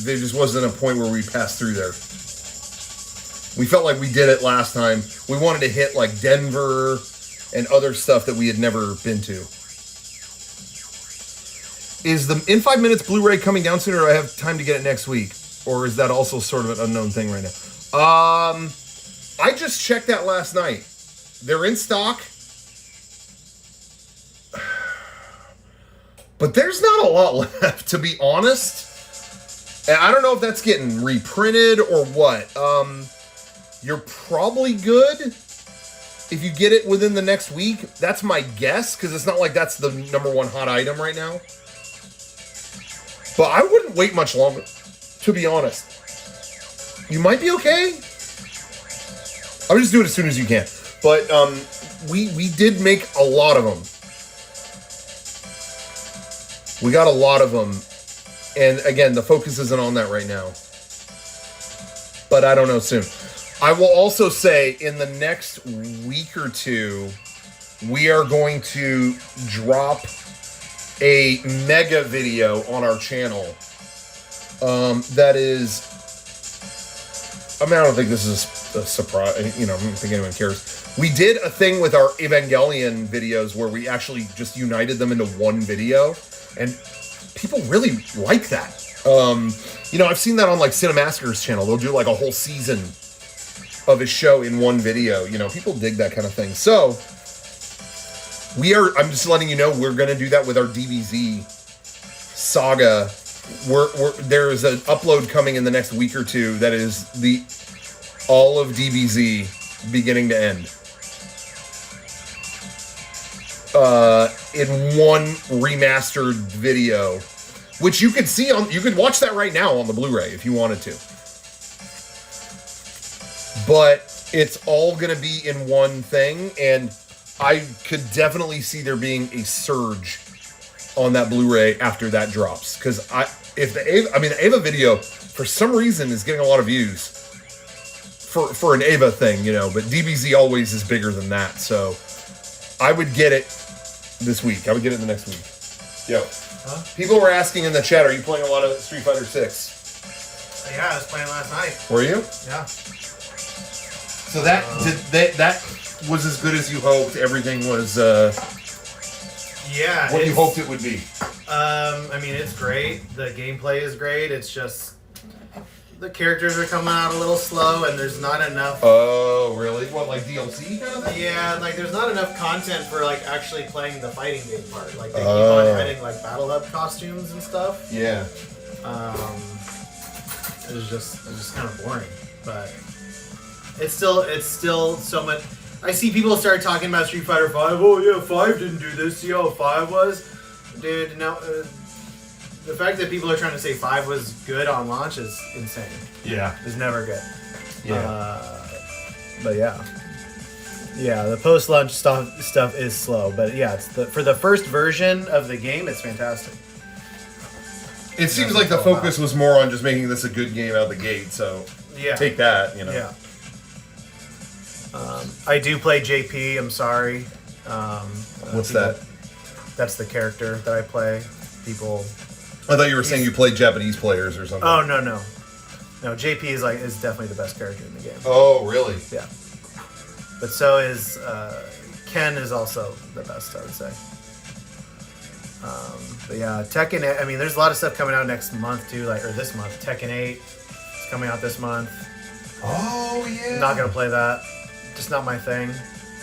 There just wasn't a point where we passed through there. We felt like we did it last time. We wanted to hit like Denver and other stuff that we had never been to. Is the In 5 Minutes Blu-ray coming down soon, or do I have time to get it next week? Or is that also sort of an unknown thing right now? I just checked that last night. They're in stock. But there's not a lot left, to be honest. And I don't know if that's getting reprinted or what. You're probably good if you get it within the next week. That's my guess, because it's not like that's the #1 hot item right now. But I wouldn't wait much longer, to be honest. You might be okay. I would just do it as soon as you can. But we did make a lot of them. We got a lot of them. And again, the focus isn't on that right now. But I don't know soon. I will also say in the next week or two, we are going to drop a mega video on our channel. That is, I don't think this is a surprise. I don't think anyone cares. We did a thing with our Evangelion videos where we actually just united them into one video, and people really like that. I've seen that on like Cinemassacre's channel. They'll do like a whole season of a show in one video. People dig that kind of thing. So I'm just letting you know, we're going to do that with our DBZ saga. There is an upload coming in the next week or two that is all of DBZ beginning to end. In one remastered video, which you could see you could watch that right now on the Blu-ray if you wanted to. But it's all going to be in one thing, and I could definitely see there being a surge on that Blu-ray after that drops. Because the Ava video, for some reason, is getting a lot of views for an Ava thing, you know, but DBZ always is bigger than that. So I would get it this week. I would get it the next week. Yo. Huh? People were asking in the chat, are you playing a lot of Street Fighter 6? Yeah, I was playing last night. Were you? Yeah. So that that was as good as you hoped. Everything was yeah, what you hoped it would be. I mean, it's great. The gameplay is great. It's just the characters are coming out a little slow, and there's not enough. Oh, really? What, like DLC kind of thing? Yeah, like there's not enough content for like actually playing the fighting game part. Like they keep on adding like Battle Hub costumes and stuff. Yeah. It's just kind of boring, but it's still so much. I see people start talking about Street Fighter 5. Oh yeah, 5 didn't do this. See how 5 was, dude. No, the fact that people are trying to say 5 was good on launch is insane. Yeah. It's never good. Yeah. But yeah, the post-launch stuff is slow. But yeah, it's for the first version of the game, it's fantastic. It seems like the focus was more on just making this a good game out of the gate. So yeah, take that. You know. Yeah. I do play JP. I'm sorry. What's that? That's the character that I play. People. I thought you were saying you played Japanese players or something. Oh no. No, JP is definitely the best character in the game. Oh really? Yeah. But so is Ken is also the best, I would say. But yeah, Tekken. I mean, there's a lot of stuff coming out next month too, or this month. Tekken 8 is coming out this month. Oh yeah. Not gonna play that. Just not my thing.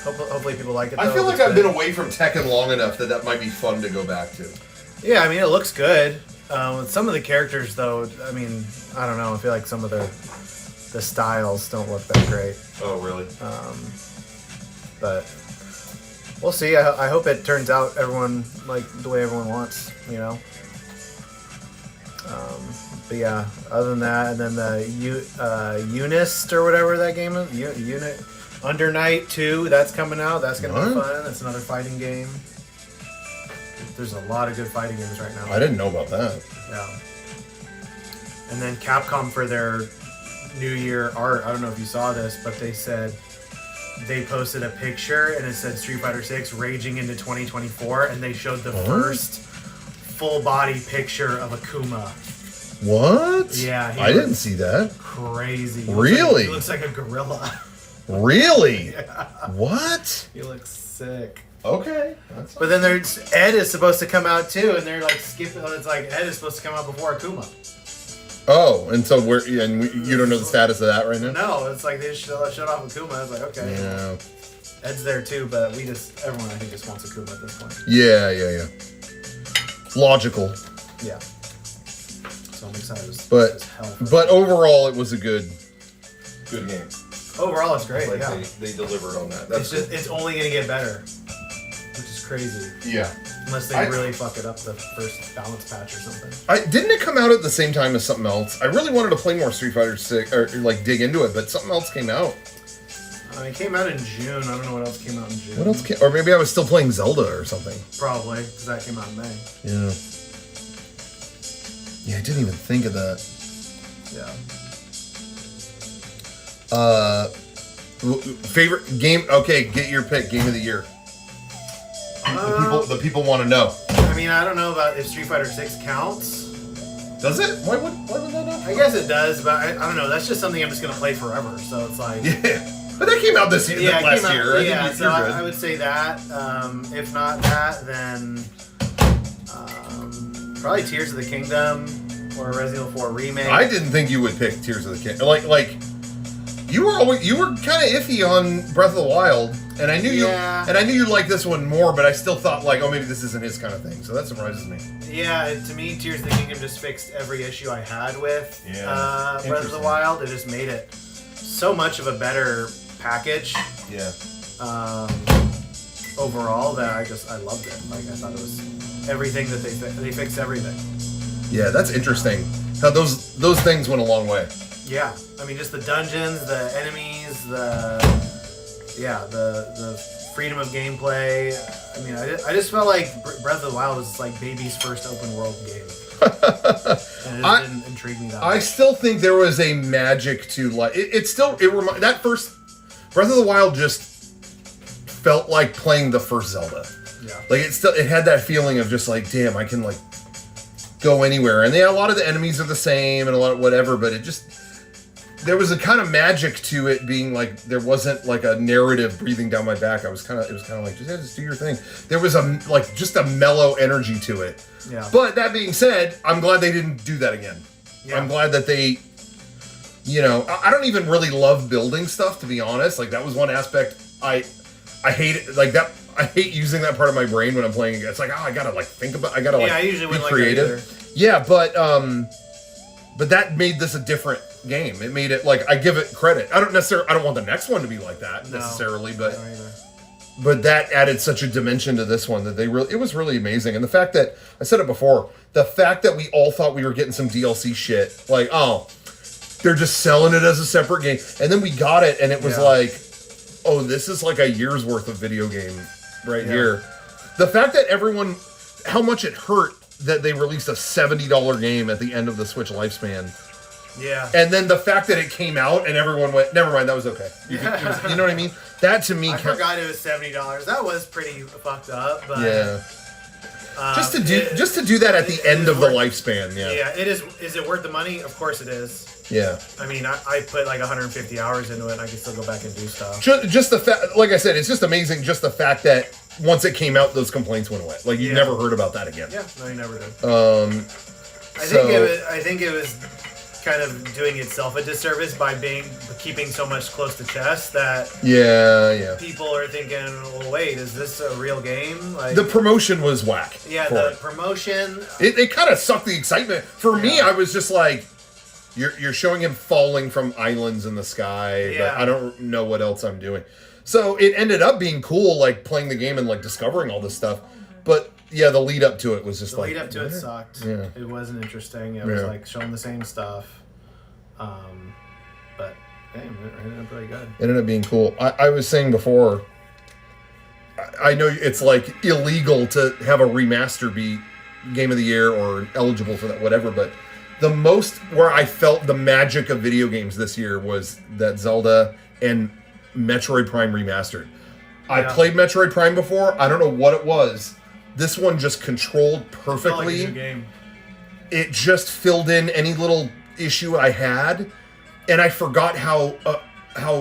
Hopefully people like it. Though. I feel like I've been away from Tekken long enough that might be fun to go back to. Yeah, I mean, it looks good. With some of the characters, though, I mean, I don't know. I feel like some of the styles don't look that great. Oh, really? But we'll see. I hope it turns out everyone like the way everyone wants, you know. But yeah, other than that, and then the Unist or whatever that game is, Unit Under Night 2, that's coming out. That's gonna be fun. That's another fighting game. There's a lot of good fighting games right now. I didn't know about that. Yeah. And then Capcom for their New Year art, I don't know if you saw this, but they said they posted a picture and it said Street Fighter 6 raging into 2024, and they showed the first full body picture of Akuma. What? Yeah. I didn't see that. Crazy. Really? He looks like a gorilla. Really? Yeah. What? He looks sick. Okay. But then Ed is supposed to come out too, and they're like skipping. It's like Ed is supposed to come out before Akuma. Oh, and so you don't know the status of that right now? No, it's like they just shut off Akuma. I was like, okay. Yeah. Ed's there too, but everyone I think just wants Akuma at this point. Yeah. Logical. Yeah. So I'm excited. But overall, it was a good game. Overall, it's great. Like yeah. they delivered on that. It's only gonna get better, which is crazy. Yeah. Unless they really fuck it up the first balance patch or something. Didn't it come out at the same time as something else? I really wanted to play more Street Fighter 6 or like dig into it, but something else came out. It came out in June. I don't know what else came out in June. What else came? Or maybe I was still playing Zelda or something. Probably, because that came out in May. Yeah. Yeah, I didn't even think of that. Yeah. Favorite game? Okay, get your pick. Game of the year. The people want to know. I mean, I don't know about if Street Fighter 6 counts. Does it? Why would that not? I guess it does, but I don't know. That's just something I'm just gonna play forever. So it's like. Yeah. But that came out this year. Yeah, last year. Yeah, so I would say that. If not that, then probably Tears of the Kingdom or Resident Evil 4 remake. I didn't think you would pick Tears of the Kingdom. Like you were kind of iffy on Breath of the Wild, and I knew you liked this one more, but I still thought like, oh, maybe this isn't his kind of thing. So that surprises me. Yeah, to me, Tears of the Kingdom just fixed every issue I had with Breath of the Wild. It just made it so much of a better package. Yeah. Overall, that I loved it. Like I thought it was everything that they fixed everything. Yeah, that's interesting. How those things went a long way. Yeah, I mean, just the dungeons, the enemies, the freedom of gameplay. I mean, I just felt like Breath of the Wild was like baby's first open world game. And it didn't intrigue me that much. I still think there was a magic to like that first Breath of the Wild just felt like playing the first Zelda. Yeah. Like it had that feeling of just like, damn, I can like go anywhere. And a lot of the enemies are the same and a lot of whatever, but there was a kind of magic to it being like there wasn't like a narrative breathing down my back. It was kind of like just do your thing. There was just a mellow energy to it. Yeah. But that being said, I'm glad they didn't do that again. Yeah. I'm glad that they, I don't even really love building stuff, to be honest. Like that was one aspect I hate it. Like that, I hate using that part of my brain when I'm playing. It's like, I gotta like think about. I gotta like I usually be creative. Yeah, but that made this a different game. It made it like I give it credit. I don't want the next one to be like that necessarily, but that added such a dimension to this one that it was really amazing. And the fact that I said it before, the fact that we all thought we were getting some DLC shit, like they're just selling it as a separate game, and then we got it, and it was like, oh, this is like a year's worth of video game here. The fact that how much it hurt that they released a $70 game at the end of the Switch lifespan. Yeah. And then the fact that it came out and everyone went, never mind, that was okay. You know what I mean? That to me... I forgot it was $70. That was pretty fucked up, but... Yeah. Just to do that at the end of the lifespan, Yeah, it is. Is it worth the money? Of course it is. Yeah. I mean, I put like 150 hours into it, and I can still go back and do stuff. Just the fact, like I said, it's just amazing. Just the fact that once it came out, those complaints went away. Like you never heard about that again. Yeah, no, you never did. I think it was kind of doing itself a disservice by keeping so much close to chest that people are thinking, well, wait, is this a real game? Like, the promotion was whack. Yeah, the promotion. It kind of sucked the excitement. For me, I was just like, you're showing him falling from islands in the sky, but I don't know what else I'm doing. So it ended up being cool, like playing the game and like discovering all this stuff. But yeah, the lead up to it was just the lead up to it sucked. Yeah. It wasn't interesting. It was like showing the same stuff. But damn, it ended up really good. It ended up being cool. I was saying before, I know it's like illegal to have a remaster be Game of the Year or eligible for that, whatever, but the most where I felt the magic of video games this year was that Zelda and Metroid Prime Remastered. I played Metroid Prime before. I don't know what it was. This one just controlled perfectly. It felt like a new game. It just filled in any little issue I had, and I forgot how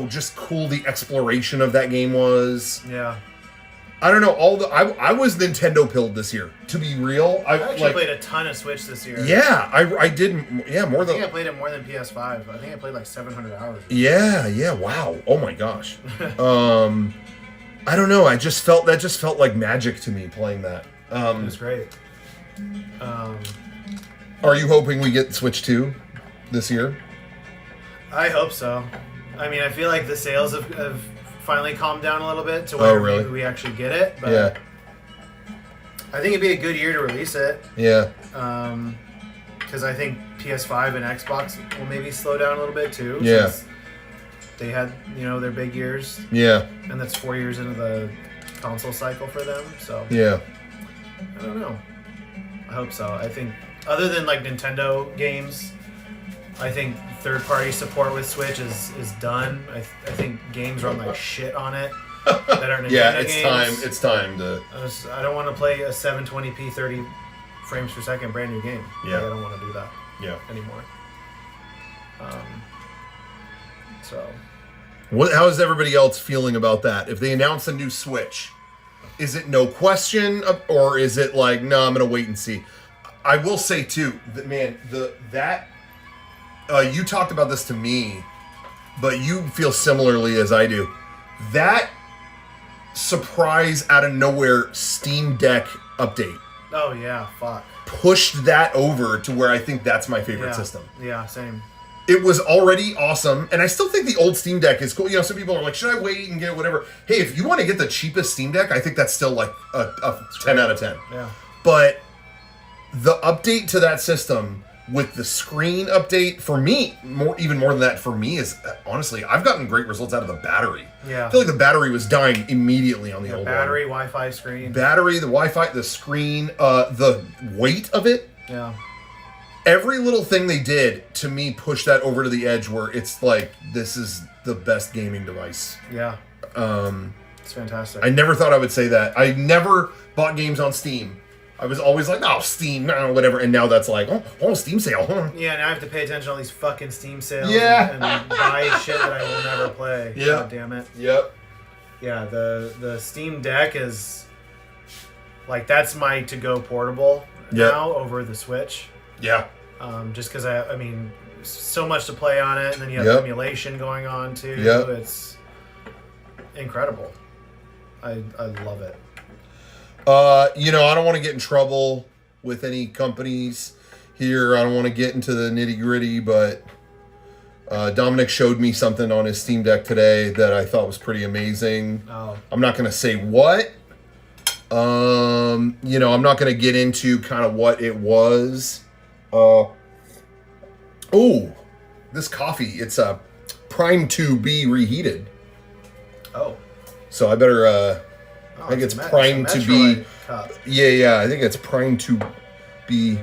just cool the exploration of that game was. Yeah. I don't know, I was Nintendo pilled this year, to be real. I actually played a ton of Switch this year. Yeah, I did. Yeah, more than... I think I played it more than PS5. I think I played like 700 hours. Yeah, wow. Oh my gosh. I don't know, that just felt like magic to me playing that. It was great. Are you hoping we get Switch 2 this year? I hope so. I mean, I feel like the sales have finally calmed down a little bit to where we actually get it. But I think it'd be a good year to release it. Yeah. Because I think PS5 and Xbox will maybe slow down a little bit too. Yeah. Since they had, their big years. Yeah. And that's 4 years into the console cycle for them. So. Yeah. I don't know. I hope so. I think other than like Nintendo games, I think third-party support with Switch is done. I think games run like shit on it that are Nintendo games. It's time to... I don't want to play a 720p 30 frames per second brand new game. Yeah. Like, I don't want to do that anymore. How is everybody else feeling about that? If they announce a new Switch, is it no question, or is it like, no, I'm going to wait and see? I will say too that, man, you talked about this to me, but you feel similarly as I do. That surprise out of nowhere Steam Deck update. Oh yeah, fuck. Pushed that over to where I think that's my favorite system. Yeah, same. It was already awesome, and I still think the old Steam Deck is cool. Some people are like, should I wait and get whatever? Hey, if you want to get the cheapest Steam Deck, I think that's still like a 10 out of 10. Yeah. But the update to that system with the screen update, for me, even more than that, for me is, honestly, I've gotten great results out of the battery. Yeah. I feel like the battery was dying immediately on the old battery, one. Wi-Fi screen. Battery, the Wi-Fi, the screen, the weight of it. Yeah. every little thing they did to me pushed that over to the edge where it's like, this is the best gaming device. Yeah. It's fantastic. I never thought I would say that. I never bought games on Steam. I was always like, oh, Steam, no, whatever. And now that's like, oh, Steam sale, huh? Yeah, now I have to pay attention to all these fucking Steam sales. Yeah. And buy shit that I will never play. Yeah. God damn it. Yep. Yeah, the Steam Deck is like, that's my to-go portable now over the Switch. Yeah. Just because I mean, so much to play on it, and then you have emulation going on too. Yep. It's incredible. I love it. I don't want to get in trouble with any companies here. I don't want to get into the nitty gritty, but Dominic showed me something on his Steam Deck today that I thought was pretty amazing. Oh. I'm not going to say what. I'm not going to get into kind of what it was. This coffee, it's a primed to be reheated. Oh. So I better, I think it's primed to be, cup. Yeah, I think it's primed to be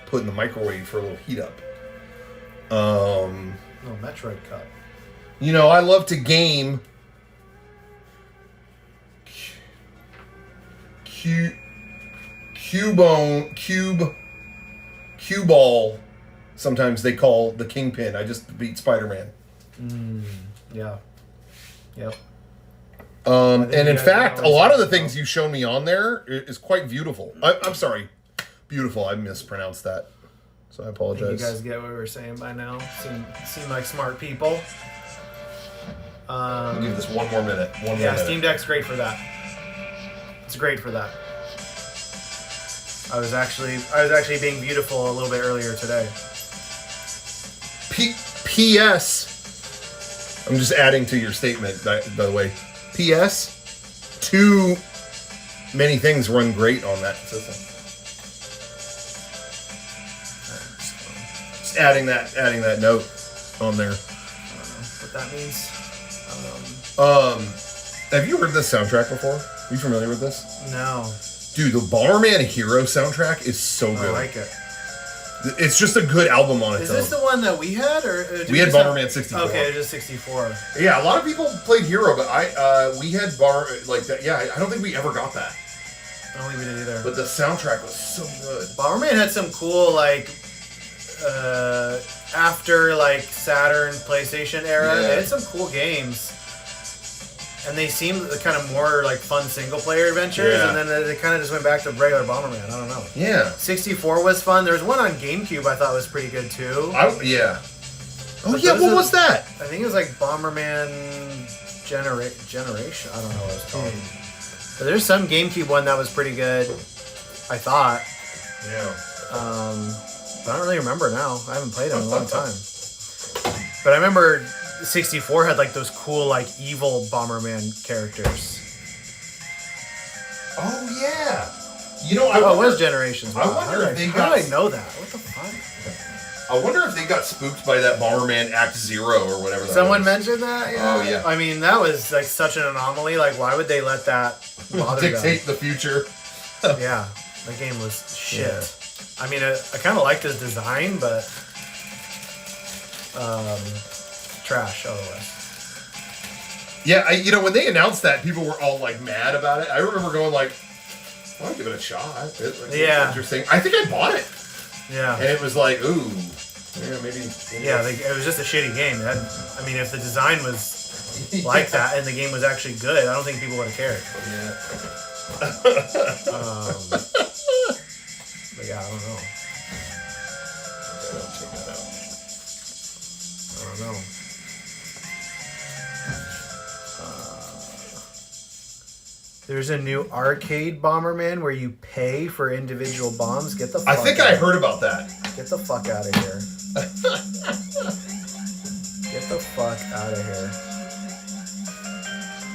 put in the microwave for a little heat up. Metroid cup. I love to game cue ball. Sometimes they call the Kingpin. I just beat Spider-Man. Yeah. Yep. And in fact, a lot of the things you've shown me on there is quite beautiful. I'm sorry. Beautiful. I mispronounced that. So I apologize. I think you guys get what we were saying by now. Seem like smart people. I'll give this one more minute. One more minute. Steam Deck's great for that. It's great for that. I was actually being beautiful a little bit earlier today. P.S. I'm just adding to your statement, by the way. P.S. Too many things run great on that system. Just adding that note on there. I don't know what that means. Have you heard this soundtrack before? Are you familiar with this? No. Dude, the Bomberman Hero soundtrack is so good. I like it. It's just a good album on its own. Is this the one that we had, or we had Bomberman 64? Okay, just 64. Yeah, a lot of people played Hero, but we had like that. Yeah, I don't think we ever got that. I don't think we did either. But the soundtrack was so good. Bomberman had some cool after Saturn, PlayStation era. They had some cool games. And they seemed kind of more fun single-player adventures, and then they kind of just went back to regular Bomberman. I don't know. Yeah. 64 was fun. There was one on GameCube I thought was pretty good, too. Yeah. What was that? I think it was Bomberman Generation. I don't know what it's called. But there's some GameCube one that was pretty good, I thought. Yeah. But I don't really remember now. I haven't played it in a long time. But I remember 64 had those cool evil Bomberman characters. Oh yeah. It was Generations. Wow. How did I know that? What the fuck? I wonder if they got spooked by that Bomberman Act Zero or whatever. Someone mentioned that. Yeah. Oh yeah. I mean, that was such an anomaly. Why would they let that bother dictate the future? Yeah, the game was shit. Yeah. I mean, I kind of liked his design, but trash otherwise. Yeah, when they announced that, people were all mad about it. I remember going I'll give it a shot. It's interesting. I think I bought it. Yeah. And it was ooh, maybe. Yeah, it was just a shitty game. I mean, if the design was like that and the game was actually good, I don't think people would have cared. Yeah. But yeah, I don't know. I'll check that out. I don't know. There's a new arcade Bomberman where you pay for individual bombs. Get the fuck I think I heard about that. Get the fuck out of here. Get the fuck out of here.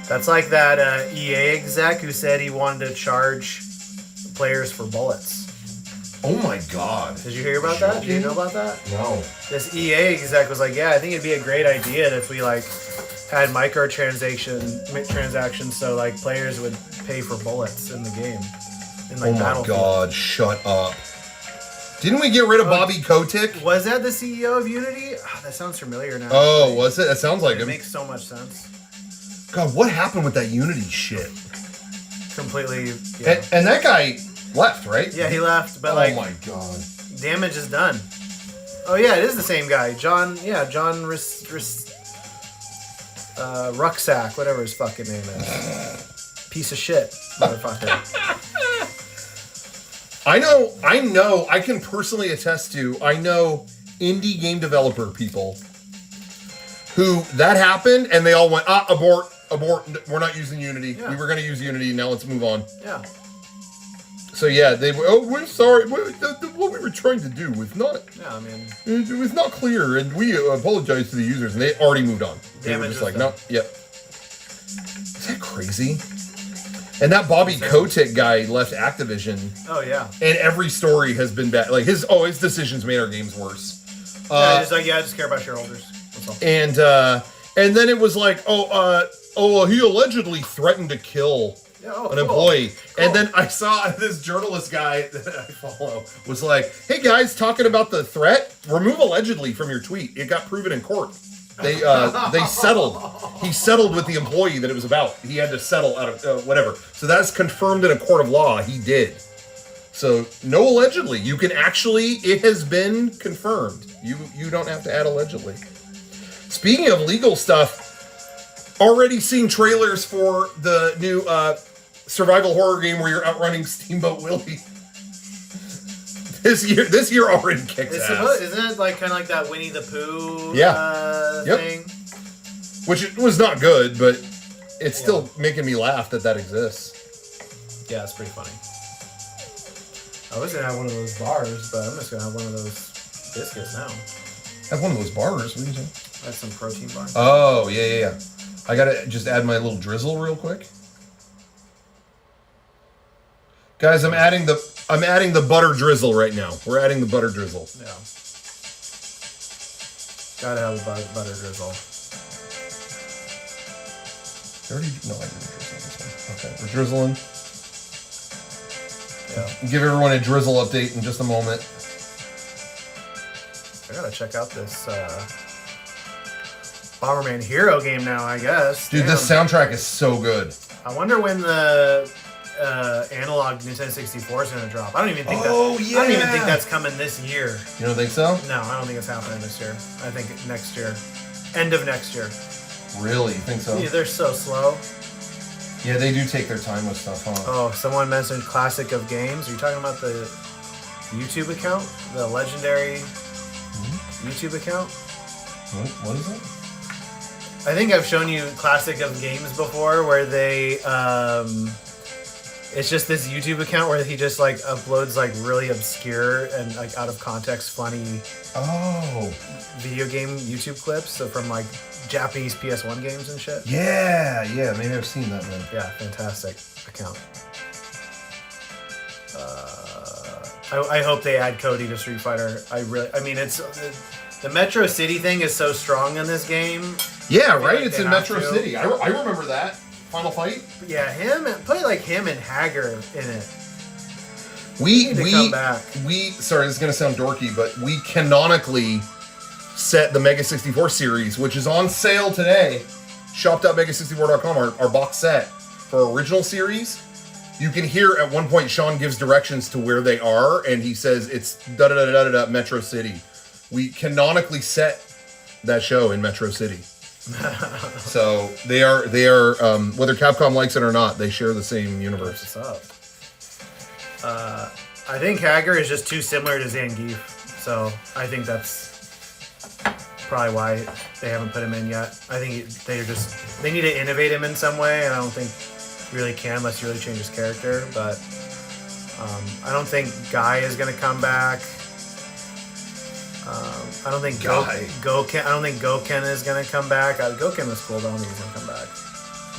That's like that EA exec who said he wanted to charge players for bullets. Oh my god. Did you hear about that? Did you know about that? No. This EA exec was like, yeah, I think it'd be a great idea if we had microtransactions so players would pay for bullets in the game. In oh my god, shut up. Didn't we get rid of Bobby Kotick? Was that the CEO of Unity? Oh, that sounds familiar now. Oh, was it? That sounds like it him. Makes so much sense. God, what happened with that Unity shit? Completely. Yeah. And that guy left, right? Yeah, he left. But oh my god, damage is done. Oh yeah, it is the same guy, John. Yeah, John Rucksack, whatever his fucking name is. Piece of shit, motherfucker. I know. I can personally attest to. I know indie game developer people who that happened and they all went, abort. We're not using Unity. Yeah. We were going to use Unity. Now let's move on. Yeah. So yeah, they were. Oh, we're sorry. What we were trying to do was not. Yeah, I mean, it was not clear, and we apologize to the users, and they already moved on. They were just like, no, yep. Is that crazy? And that Bobby Kotick guy left Activision. Oh yeah. And every story has been bad. Like his decisions made our games worse. Yeah, he's like, I just care about shareholders. That's all. And then it was like, he allegedly threatened to kill an employee. Cool. And then I saw this journalist guy that I follow was like, hey guys, talking about the threat, remove allegedly from your tweet. It got proven in court. They settled. He settled with the employee that it was about. He had to settle out of whatever. So that's confirmed in a court of law. He did. So no allegedly. You can actually, it has been confirmed. You don't have to add allegedly. Speaking of legal stuff, already seeing trailers for the new survival horror game where you're outrunning Steamboat Willie. This year already kicks ass. Isn't it like kind of like that Winnie the Pooh thing? Which it was not good, but it's still making me laugh that exists. Yeah, it's pretty funny. I was gonna have one of those bars, but I'm just gonna have one of those biscuits now. Have one of those bars? What are you saying? I have some protein bars. Oh yeah. I gotta just add my little drizzle real quick. Guys, I'm adding the butter drizzle right now. We're adding the butter drizzle. Yeah. Gotta have a butter drizzle. I didn't drizzle this one. Okay, we're drizzling. Yeah. Give everyone a drizzle update in just a moment. I gotta check out this Bomberman Hero game now, I guess. Dude, this soundtrack is so good. I wonder when the analog Nintendo 64 is gonna drop. I don't even think I don't even think that's coming this year. You don't think so? No, I don't think it's happening this year. I think next year. End of next year. Really? You think so? Yeah, they're so slow. Yeah, they do take their time with stuff, huh? Oh, someone mentioned Classic of Games. Are you talking about the YouTube account? The legendary YouTube account? What is it? I think I've shown you Classic of Games before where they it's just this YouTube account where he just like uploads like really obscure and like out of context funny video game YouTube clips, so from like Japanese PS1 games and shit. Yeah, maybe I've seen that one. Yeah, fantastic account. I hope they add Cody to Street Fighter. I mean, it's the Metro City thing is so strong in this game. Yeah, right. It's in Metro City. I remember that Final Fight. Yeah, play like him and Hager in it. We sorry, this is gonna sound dorky, but we canonically set the Mega64 series, which is on sale today. Shop.mega64.com, our box set for original series. You can hear at one point Sean gives directions to where they are, and he says it's da-da-da-da-da-da Metro City. We canonically set that show in Metro City. So they are whether Capcom likes it or not, they share the same universe. What's up? I think Hager is just too similar to Zangief, so I think that's probably why they haven't put him in yet. I think they need to innovate him in some way, and I don't think you really can unless you really change his character. But I don't think Guy is going to come back. I don't think Goken is going to come back. Goken was cool, but I don't think he's going to come back.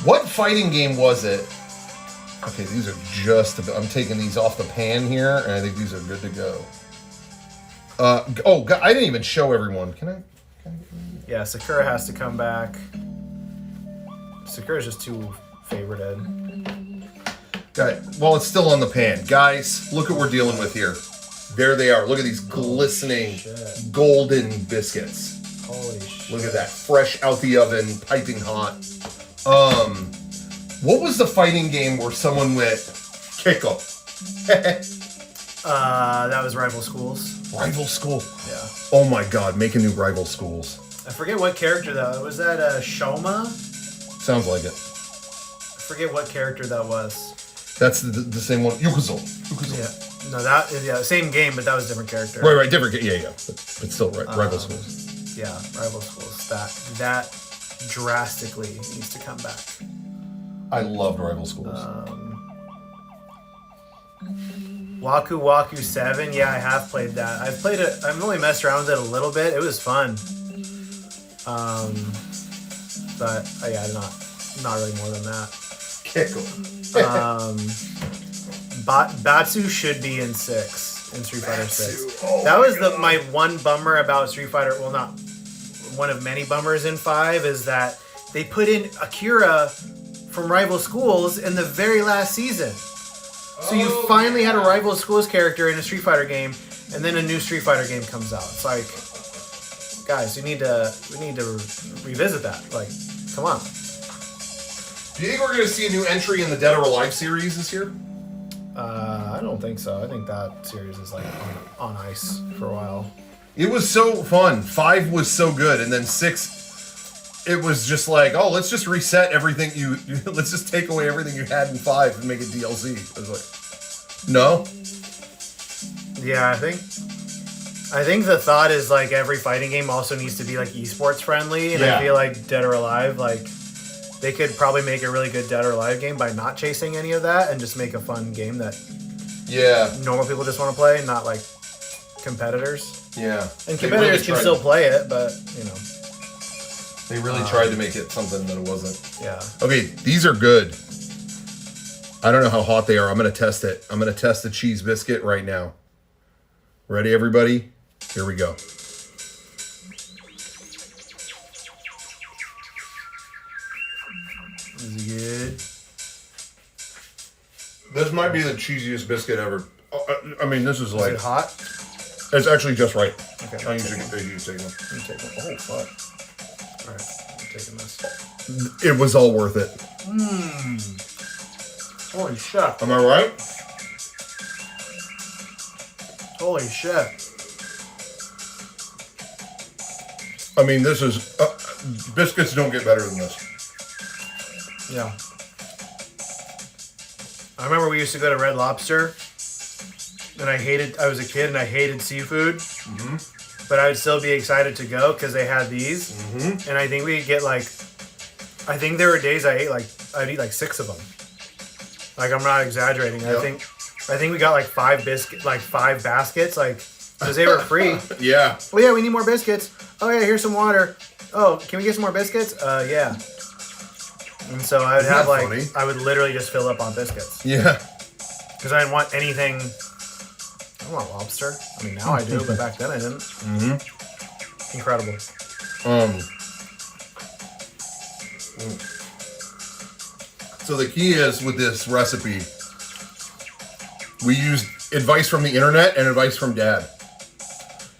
What fighting game was it? Okay, these are I'm taking these off the pan here, and I think these are good to go. God, I didn't even show everyone. Can I Yeah, Sakura has to come back. Sakura's just too favorited. Well, it's still on the pan. Guys, look what we're dealing with here. There they are. Look at these glistening golden biscuits. Holy shit. Look at that. Fresh out the oven, piping hot. What was the fighting game where someone went kick 'em? That was Rival Schools. Rival School. Yeah. Oh my god, make a new Rival Schools. I forget what character that was. That Shoma? Sounds like it. I forget what character that was. That's the same one. Yukuzo. Yeah. No, same game, but that was a different character. Right, different. Yeah. But still, Rival Schools. Yeah, Rival Schools. That drastically needs to come back. I loved Rival Schools. Waku Waku 7, yeah, I have played that. I've played it. I've only messed around with it a little bit. It was fun. But yeah, not really more than that. Kick 'em. Batsu should be in 6 in Street Fighter 6. Oh that was my one bummer about Street Fighter. Well, not one of many bummers in 5 is that they put in Akira from Rival Schools in the very last season. So you finally had a Rival Schools character in a Street Fighter game, and then a new Street Fighter game comes out. It's like, guys, we need to revisit that. Like, come on. Do you think we're going to see a new entry in the Dead or Alive series this year? I don't think so. I think that series is like on ice for a while. It was so fun. 5 was so good, and then 6, it was just like, oh, let's just reset everything let's just take away everything you had in 5 and make it DLC. I was like, no. Yeah, I think the thought is like every fighting game also needs to be like esports friendly, and I feel like Dead or Alive, like they could probably make a really good Dead or Alive game by not chasing any of that and just make a fun game that normal people just want to play, not like competitors. Yeah. And competitors can still play it, but you know. They really tried to make it something that it wasn't. Yeah. Okay, these are good. I don't know how hot they are. I'm going to test it. I'm going to test the cheese biscuit right now. Ready, everybody? Here we go. Is it good? This might be the cheesiest biscuit ever. I mean, this is like... Is it hot? It's actually just right. Okay. I usually take one. You take one. Oh, fuck. Alright, I'm taking this. It was all worth it. Holy shit. Am I right? Holy shit. I mean, this is... biscuits don't get better than this. Yeah. I remember we used to go to Red Lobster, and I was a kid and I hated seafood, but I would still be excited to go because they had these, and I think we'd get like, I think there were days I'd eat like 6 of them. Like, I'm not exaggerating. Yep. I think we got like 5 baskets, like, because they were free. Yeah. Oh yeah, we need more biscuits. Oh yeah, here's some water. Oh, can we get some more biscuits? Yeah. And so I would have like, funny? I would literally just fill up on biscuits. Yeah. Because I didn't want anything. I don't want lobster. I mean, now I do, but back then I didn't. Incredible. So the key is with this recipe, we used advice from the internet and advice from Dad.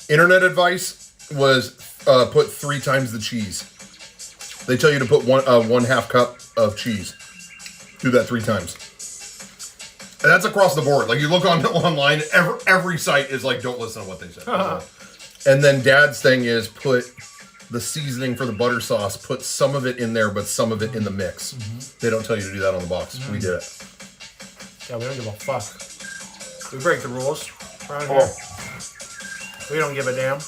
Internet advice was put 3 times the cheese. They tell you to put 1/2 cup of cheese. Do that 3 times. And that's across the board. Like, you look online, every site is like, don't listen to what they said. And then Dad's thing is put the seasoning for the butter sauce, put some of it in there, but some of it in the mix. They don't tell you to do that on the box. We did it. Yeah, we don't give a fuck. We break the rules around here. We don't give a damn.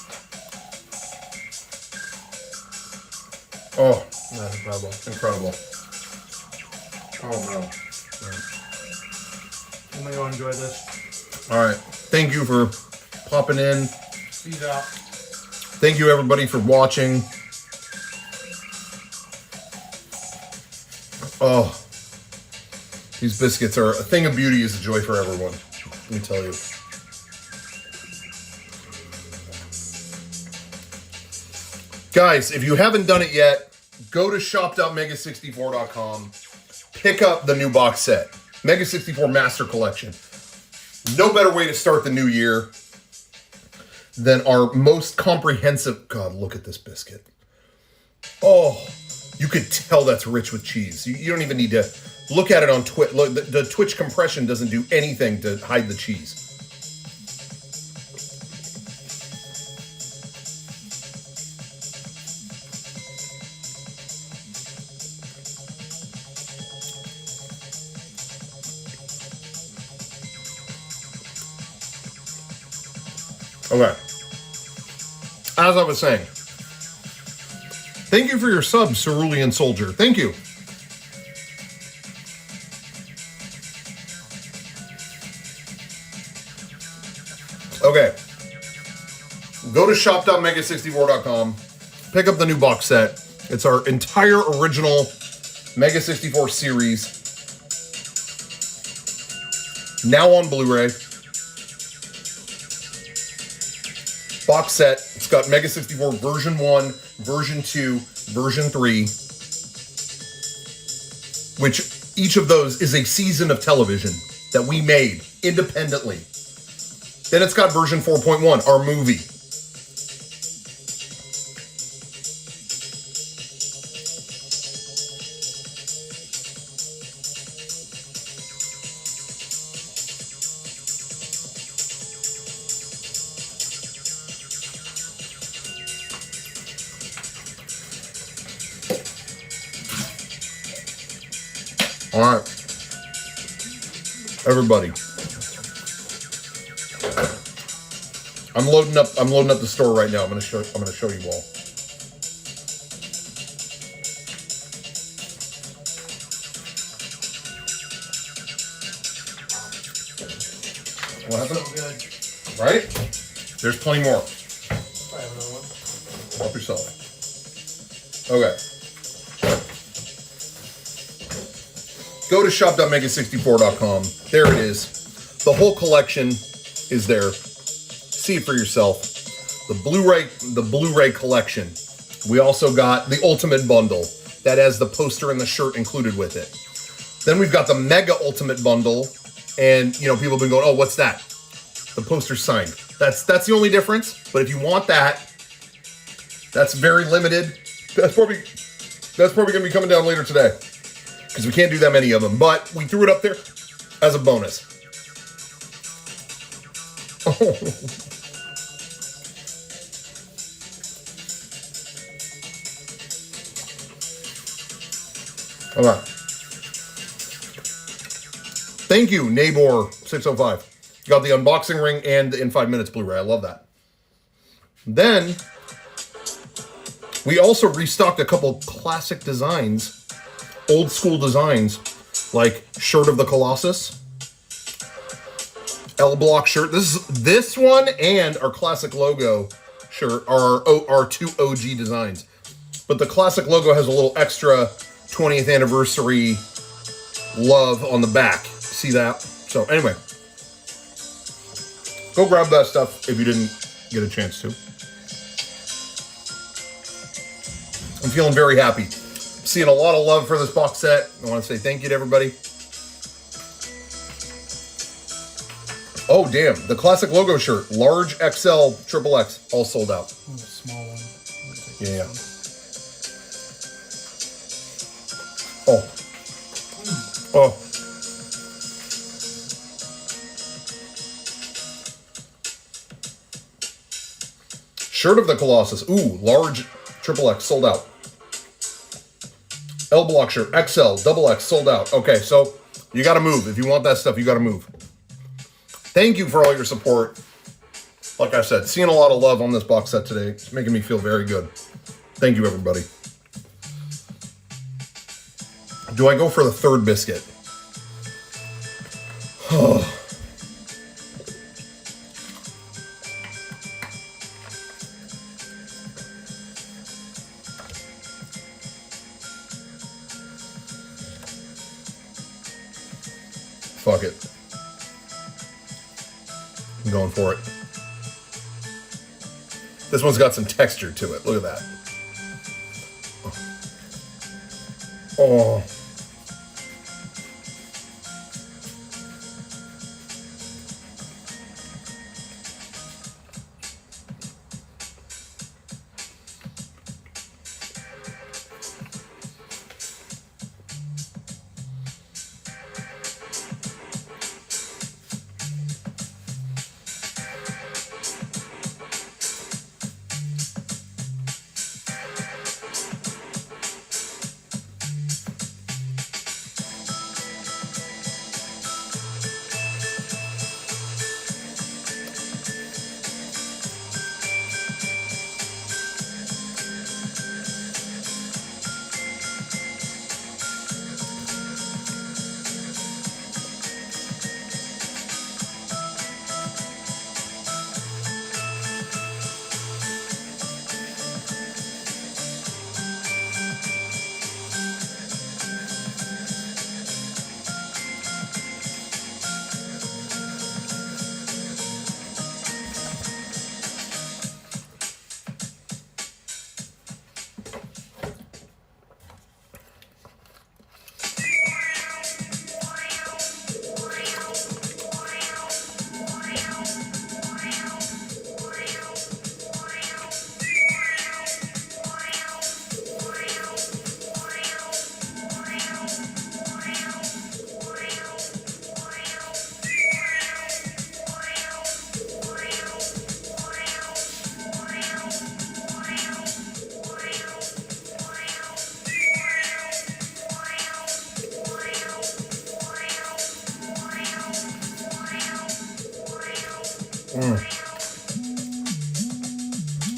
Oh, that's incredible. Incredible. Oh, no. I'm going to go enjoy this. All right. Thank you for popping in. Peace out. Thank you, everybody, for watching. Oh, these biscuits are a thing of beauty, is a joy for everyone. Let me tell you. Guys, if you haven't done it yet, go to shop.mega64.com. Pick up the new box set. Mega64 Master Collection. No better way to start the new year Then our most comprehensive, God, look at this biscuit. Oh, you could tell that's rich with cheese. You don't even need to look at it on Twitch. Look, the Twitch compression doesn't do anything to hide the cheese. Okay. As I was saying, thank you for your sub, Cerulean Soldier. Thank you. Okay. Go to shop.mega64.com. Pick up the new box set. It's our entire original Mega64 series. Now on Blu-ray. Box set. It's got Mega64 version 1, version 2, version 3, which each of those is a season of television that we made independently. Then it's got version 4.1, our movie. All right, everybody. I'm loading up the store right now. I'm gonna show you all. What happened? So good. Right? There's plenty more. I have another one. Help yourself. Okay. Go to shop.mega64.com. There it is. The whole collection is there. See it for yourself. The Blu-ray collection. We also got the Ultimate Bundle that has the poster and the shirt included with it. Then we've got the Mega Ultimate Bundle, and people have been going, "Oh, what's that?" The poster's signed. That's the only difference. But if you want that, that's very limited. That's probably gonna be coming down later today, because we can't do that many of them. But we threw it up there as a bonus. Oh. All right. Thank you, Nabor605. You got the unboxing ring and the In 5 Minutes Blu-ray. I love that. Then we also restocked a couple classic designs, old school designs, like Shirt of the Colossus, L Block shirt. This one and our classic logo shirt are our two OG designs. But the classic logo has a little extra 20th anniversary love on the back. See that? So anyway, go grab that stuff if you didn't get a chance to. I'm feeling very happy. Seeing a lot of love for this box set. I want to say thank you to everybody. Oh, damn. The classic logo shirt. Large, XL, XXX. All sold out. Ooh, small one. Yeah. Oh. Oh. Shirt of the Colossus. Ooh, large, XXX. Sold out. L Block shirt. XL, XX. Sold out. Okay, so you got to move. If you want that stuff, you got to move. Thank you for all your support. Like I said, seeing a lot of love on this box set today. It's making me feel very good. Thank you, everybody. Do I go for the third biscuit? Oh. Fuck it. I'm going for it. This one's got some texture to it. Look at that. Oh.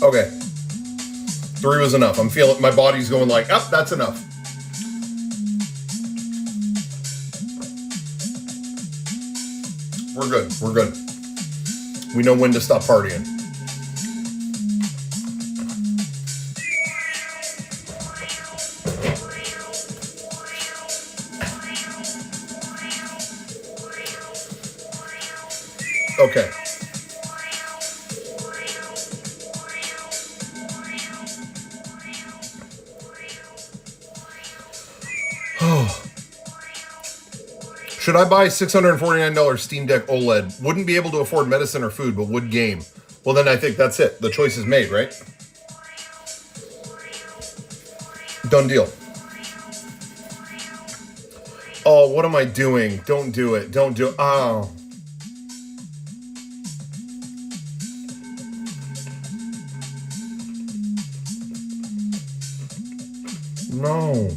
Okay. 3 was enough. I'm feeling, my body's going like, oh, that's enough. We're good. We're good. We know when to stop partying. Okay. Oh. Should I buy $649 Steam Deck OLED? Wouldn't be able to afford medicine or food, but would game. Well, then I think that's it. The choice is made, right? Done deal. Oh, what am I doing? Don't do it. Don't do it. Oh. No.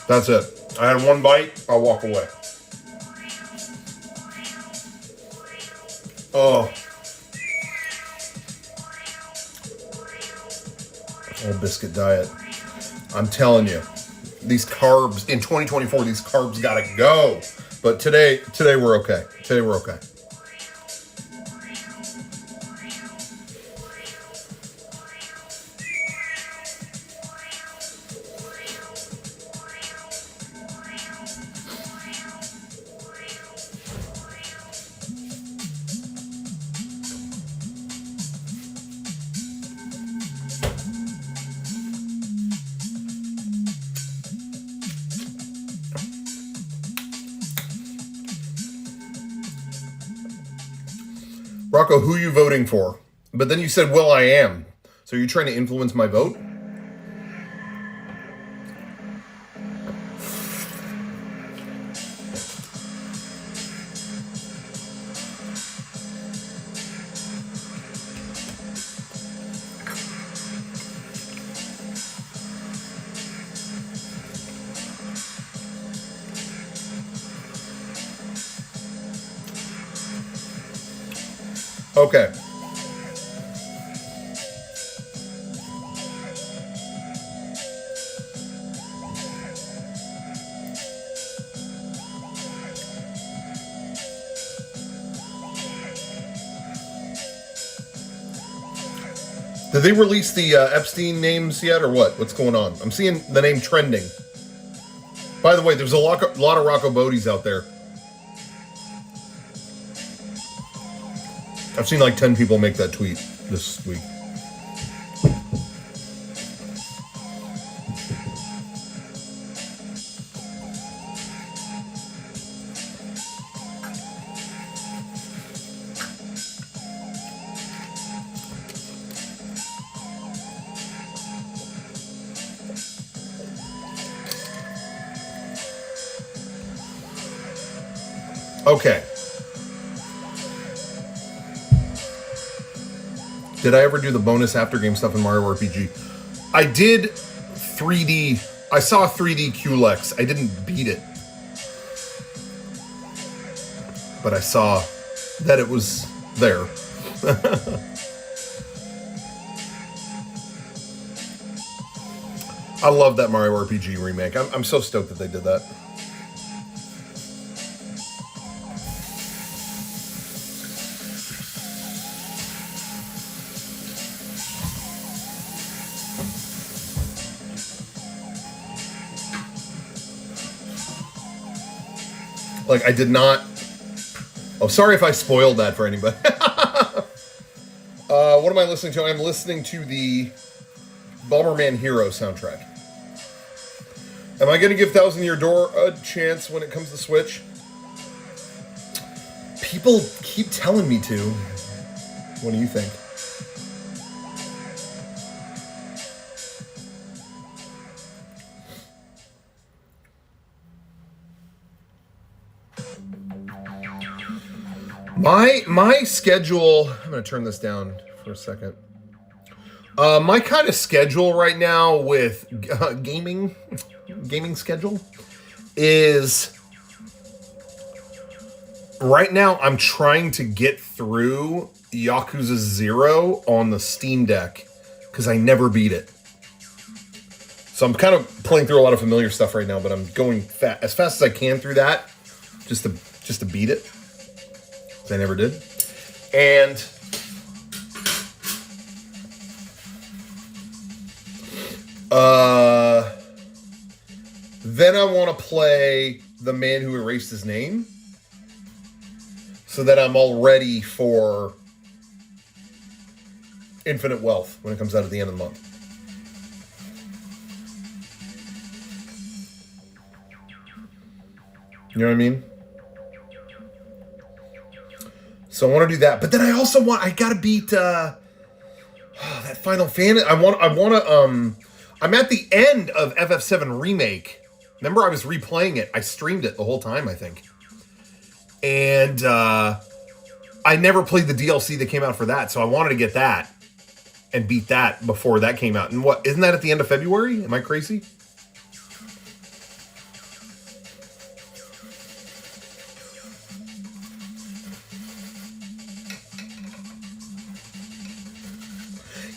That's it. I had one bite. I'll walk away. Oh. Oh, biscuit diet. I'm telling you, these carbs in 2024, these carbs gotta go. But today we're okay. Today we're okay. Rocco, who are you voting for? But then you said, well, I am. So you're trying to influence my vote? Okay. Did they release the Epstein names yet, or what? What's going on? I'm seeing the name trending. By the way, there's a lot of Rocco Bodies out there. I've seen like 10 people make that tweet this week. Okay. Did I ever do the bonus after game stuff in Mario RPG? I did 3D. I saw 3D QLEX. I didn't beat it. But I saw that it was there. I love that Mario RPG remake. I'm so stoked that they did that. Like, I did not... Oh, sorry if I spoiled that for anybody. What am I listening to? I'm listening to the Bomberman Hero soundtrack. Am I going to give Thousand Year Door a chance when it comes to Switch? People keep telling me to. What do you think? My schedule, I'm going to turn this down for a second. My kind of schedule right now with gaming schedule is right now I'm trying to get through Yakuza 0 on the Steam Deck because I never beat it. So I'm kind of playing through a lot of familiar stuff right now, but I'm going as fast as I can through that just to beat it. I never did. And then I want to play The Man Who Erased His Name so that I'm all ready for Infinite Wealth when it comes out at the end of the month. You know what I mean? So I want to do that, but then I gotta beat that Final Fantasy. I'm at the end of FF7 Remake. Remember, I was replaying it. I streamed it the whole time, I think. And I never played the DLC that came out for that, so I wanted to get that and beat that before that came out. And isn't that at the end of February? Am I crazy?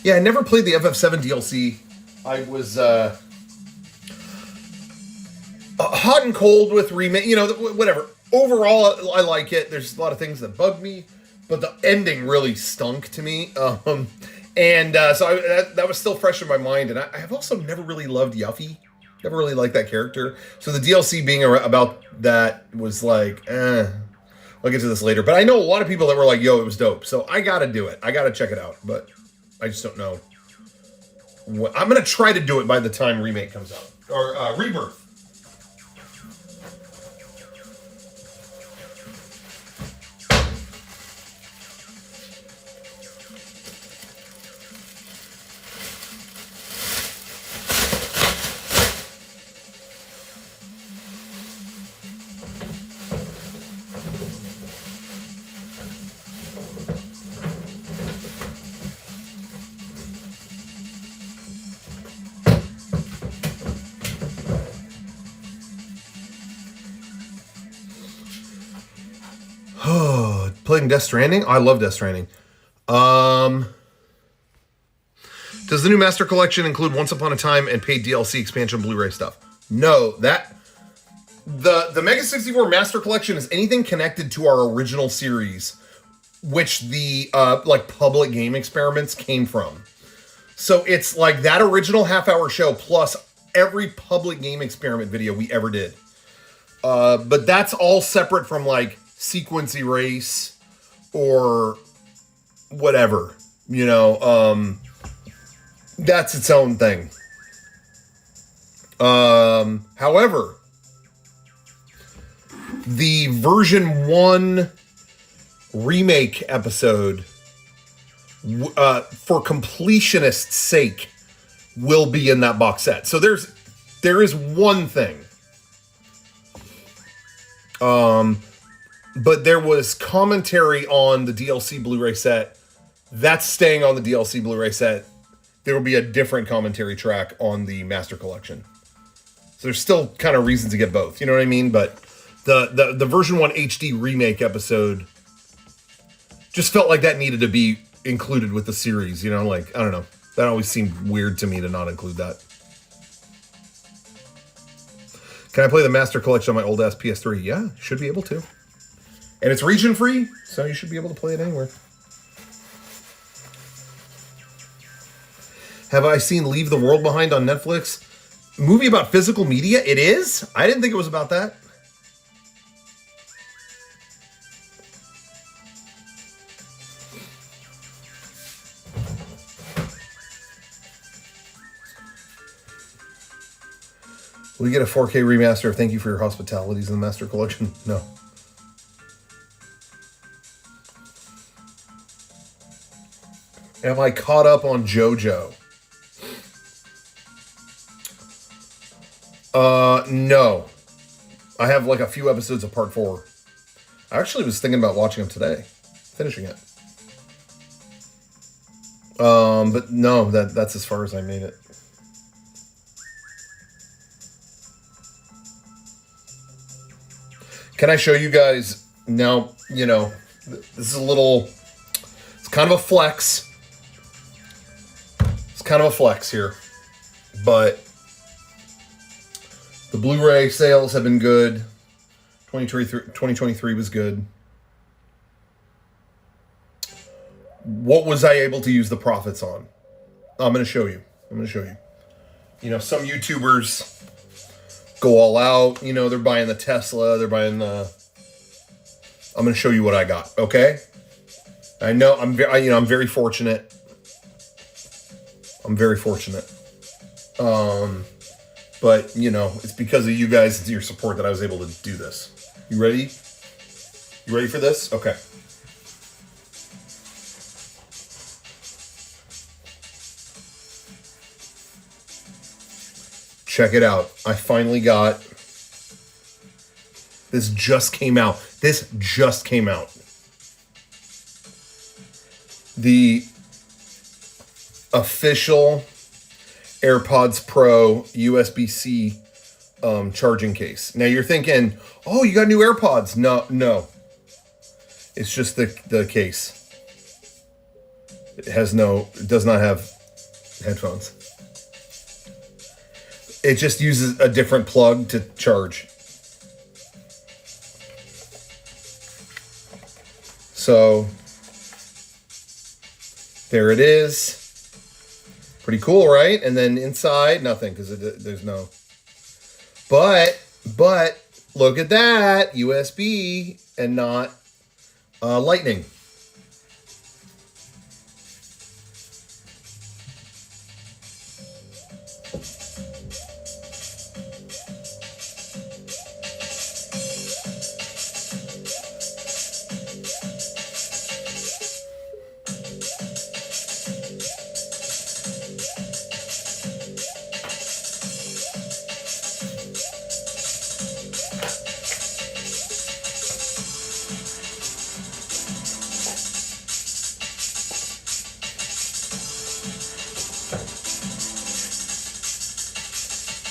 Yeah, I never played the FF7 DLC. I was hot and cold with remake, whatever. Overall, I like it. There's a lot of things that bug me, but the ending really stunk to me. So that was still fresh in my mind. And I have also never really loved Yuffie. Never really liked that character. So the DLC being about that was like, I'll get to this later. But I know a lot of people that were like, yo, it was dope. So I got to do it. I got to check it out. But I just don't know. I'm going to try to do it by the time Remake comes out. Or Rebirth. Playing Death Stranding? I love Death Stranding. Does the new Master Collection include Once Upon a Time and paid DLC expansion Blu-ray stuff? No, the Mega64 Master Collection is anything connected to our original series, which the public game experiments came from. So it's like that original half-hour show plus every public game experiment video we ever did. But that's all separate from like Sequence Erase or whatever, that's its own thing. However, the version 1 remake episode, for completionist's sake, will be in that box set. So there is one thing. But there was commentary on the DLC Blu-ray set. That's staying on the DLC Blu-ray set. There will be a different commentary track on the Master Collection. So there's still kind of reasons to get both. You know what I mean? But the version 1 HD remake episode just felt like that needed to be included with the series. I don't know. That always seemed weird to me to not include that. Can I play the Master Collection on my old-ass PS3? Yeah, should be able to. And it's region-free, so you should be able to play it anywhere. Have I seen Leave the World Behind on Netflix? Movie about physical media? It is? I didn't think it was about that. Will you get a 4K remaster of Thank You for Your Hospitalities in the Master Collection? No. Am I caught up on JoJo? No. I have like a few episodes of part 4. I actually was thinking about watching them today. Finishing it. But no, that's as far as I made it. Can I show you guys now? You know, this is a little. It's kind of a flex. It's kind of a flex here, but the Blu-ray sales have been good. 2023 was good. What was I able to use the profits on? I'm going to show you. You know, some YouTubers go all out. You know, they're buying the Tesla. They're buying the... I'm going to show you what I got, okay? I know I'm very fortunate. I'm very fortunate. But, you know, it's because of you guys and your support that I was able to do this. You ready? You ready for this? Okay. Check it out. I finally got... This just came out. The official AirPods Pro USB-C charging case. Now you're thinking, oh, you got new AirPods. No. It's just the case. It does not have headphones. It just uses a different plug to charge. So there it is. Pretty cool, right? And then inside, nothing, because there's no. But look at that, USB and not Lightning.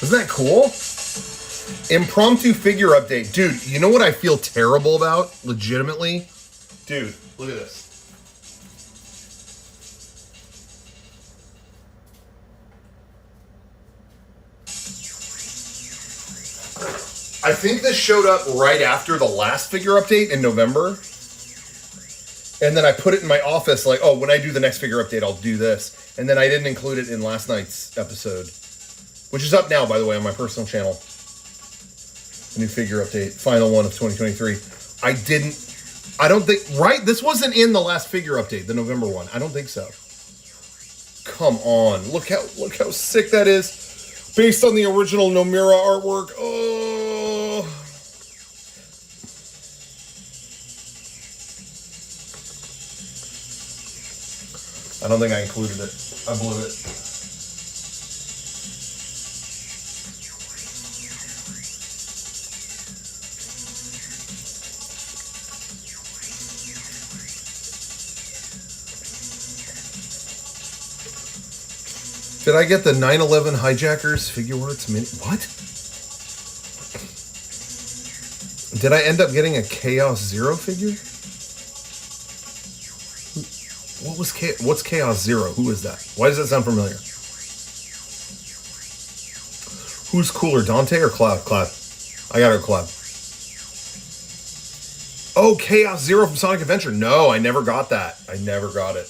Isn't that cool? Impromptu figure update. Dude, you know what I feel terrible about? Legitimately? Dude, look at this. I think this showed up right after the last figure update in November. And then I put it in my office like, oh, when I do the next figure update, I'll do this. And then I didn't include it in last night's episode. Which is up now, by the way, on my personal channel. The new figure update, final one of 2023. I don't think, right? This wasn't in the last figure update, the November one. I don't think so. Come on, look how sick that is. Based on the original Nomura artwork. Oh. I don't think I included it. I blew it. Did I get the 9/11 Hijackers Figuarts mini? What? Did I end up getting a Chaos Zero figure? What's Chaos Zero? Who is that? Why does that sound familiar? Who's cooler, Dante or Cloud? Cloud. I got her Cloud. Oh, Chaos Zero from Sonic Adventure. No, I never got that. I never got it.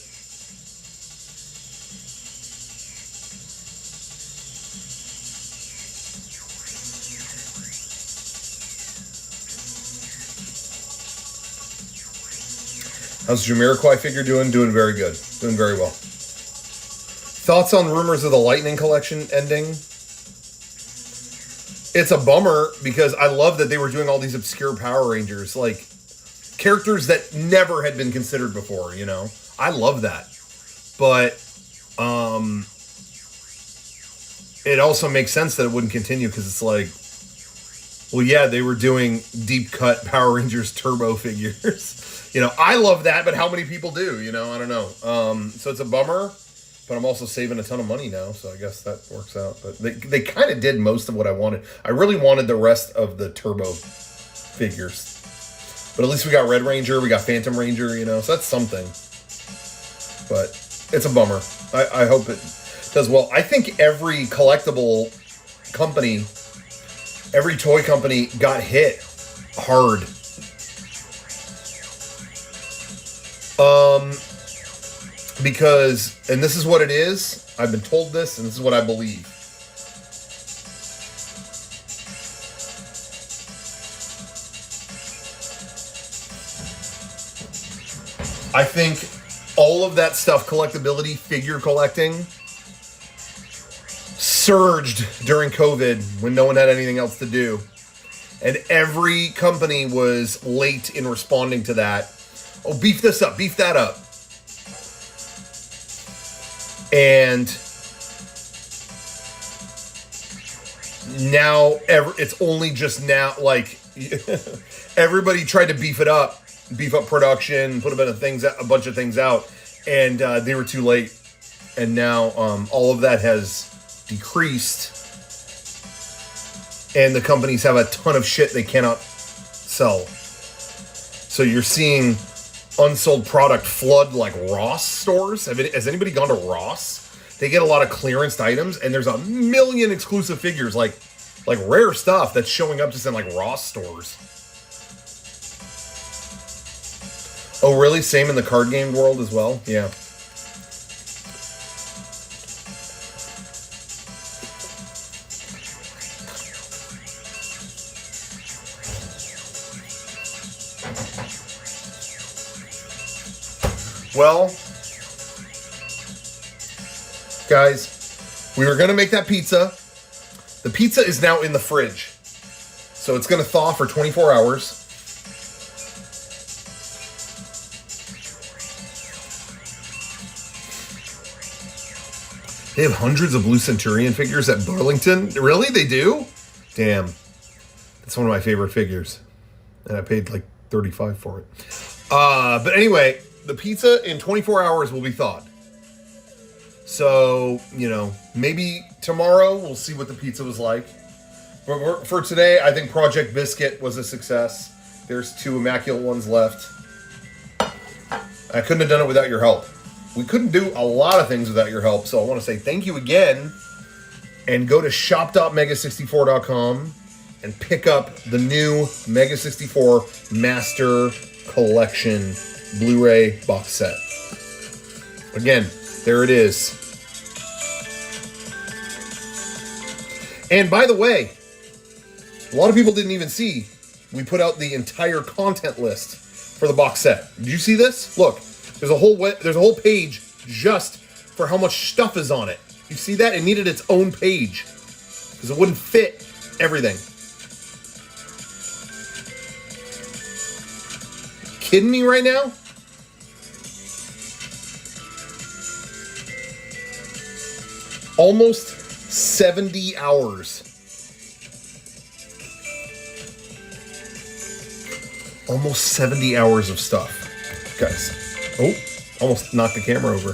How's Jamiroquai figure doing? Doing very good. Doing very well. Thoughts on rumors of the Lightning Collection ending? It's a bummer because I love that they were doing all these obscure Power Rangers, like characters that never had been considered before, you know? I love that. But it also makes sense that it wouldn't continue because it's like, well, yeah, they were doing deep cut Power Rangers Turbo figures. You know, I love that, but how many people do? You know, I don't know. So it's a bummer, but I'm also saving a ton of money now, so I guess that works out. But they kind of did most of what I wanted. I really wanted the rest of the Turbo figures. But at least we got Red Ranger, we got Phantom Ranger, you know, so that's something. But it's a bummer. I hope it does well. I think every collectible company, every toy company got hit hard. Because, and this is what it is, I've been told this, and this is what I believe. I think all of that stuff, collectability, figure collecting, surged during COVID when no one had anything else to do. And every company was late in responding to that. Oh, beef this up, beef that up. And now it's only just now, like, everybody tried to beef up production, put a bunch of things out, and they were too late. And now all of that has decreased, and the companies have a ton of shit they cannot sell. So you're seeing unsold product flood like Ross stores. Has anybody gone to Ross? They get a lot of clearance items, and there's a million exclusive figures, like rare stuff that's showing up just in like Ross stores. Oh, really? Same in the card game world as well? Yeah. Well, guys, we were going to make that pizza. The pizza is now in the fridge. So it's going to thaw for 24 hours. They have hundreds of Blue Centurion figures at Burlington. Really? They do? Damn. That's one of my favorite figures. And I paid like $35 for it. But anyway, the pizza in 24 hours will be thawed. So, you know, maybe tomorrow we'll see what the pizza was like. But for today, I think Project Biscuit was a success. There's 2 immaculate ones left. I couldn't have done it without your help. We couldn't do a lot of things without your help, so I want to say thank you again. And go to shop.mega64.com and pick up the new Mega64 Master Collection Blu-ray box set. Again, there it is. And by the way, a lot of people didn't even see, we put out the entire content list for the box set. Did you see this? Look. There's a whole page just for how much stuff is on it. You see that? It needed its own page because it wouldn't fit everything. Kidding me right now? Almost 70 hours. Almost 70 hours of stuff, guys. Oh, almost knocked the camera over.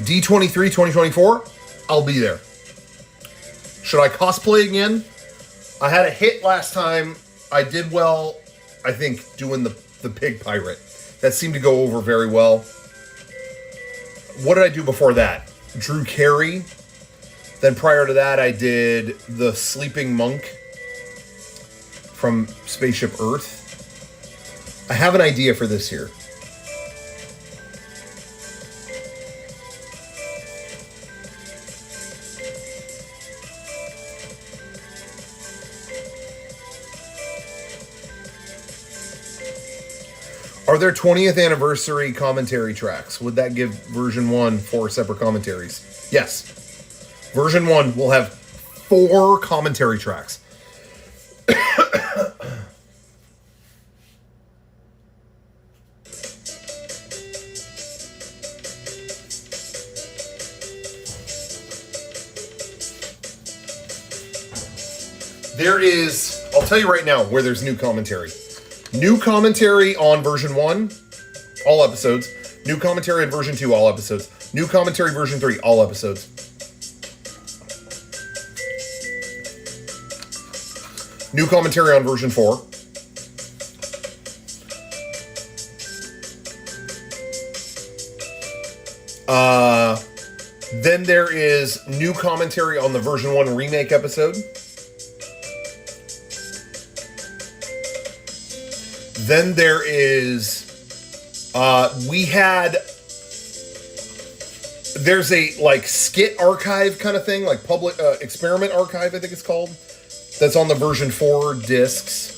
D23 2024, I'll be there. Should I cosplay again? I had a hit last time. I did well, I think, doing the pig pirate. That seemed to go over very well. What did I do before that? Drew Carey. Then prior to that, I did the sleeping monk from Spaceship Earth. I have an idea for this here. Are there 20th anniversary commentary tracks? Would that give version 1 4 separate commentaries? Yes. Version 1 will have 4 commentary tracks. There is, I'll tell you right now where there's new commentary. New commentary on version 1, all episodes. New commentary on version 2, all episodes. New commentary version 3, all episodes. New commentary on version 4. Then there is new commentary on the version 1 remake episode. Then there is, there's a like skit archive kind of thing, like public experiment archive, I think it's called. That's on the version 4 discs.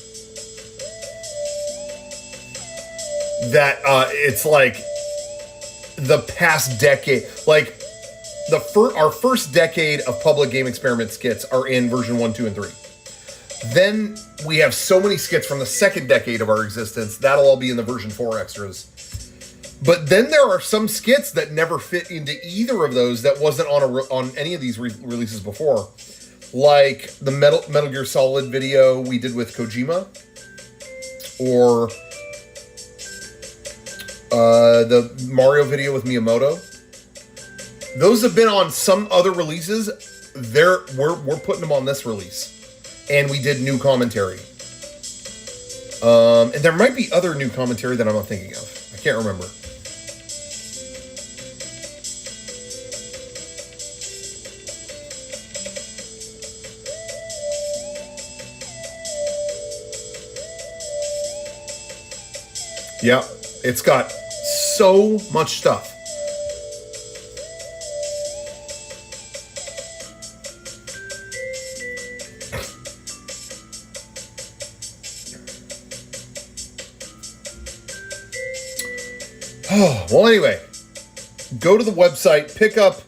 That it's like the past decade, like our first decade of public game experiment skits are in version 1, 2, and 3. Then we have so many skits from the second decade of our existence. That'll all be in the version 4 extras. But then there are some skits that never fit into either of those that wasn't on any of these releases before. Like the Metal Gear Solid video we did with Kojima. Or the Mario video with Miyamoto. Those have been on some other releases. We're putting them on this release. And we did new commentary. And there might be other new commentary that I'm not thinking of. I can't remember. Yeah, it's got so much stuff. Well, anyway, go to the website, pick up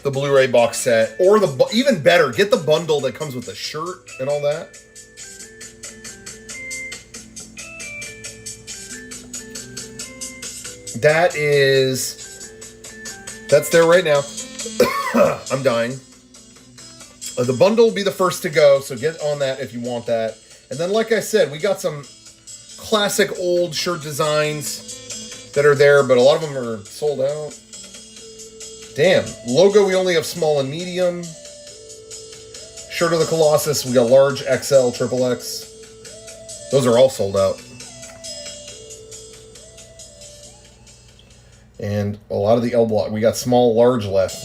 the Blu-ray box set, or even better, get the bundle that comes with the shirt and all that. That's there right now. I'm dying. The bundle will be the first to go, so get on that if you want that. And then, like I said, we got some classic old shirt designs that are there, but a lot of them are sold out. Damn. Logo, we only have small and medium. Shirt of the Colossus, we got large, XL, triple X. Those are all sold out. And a lot of the L block, we got small, large left.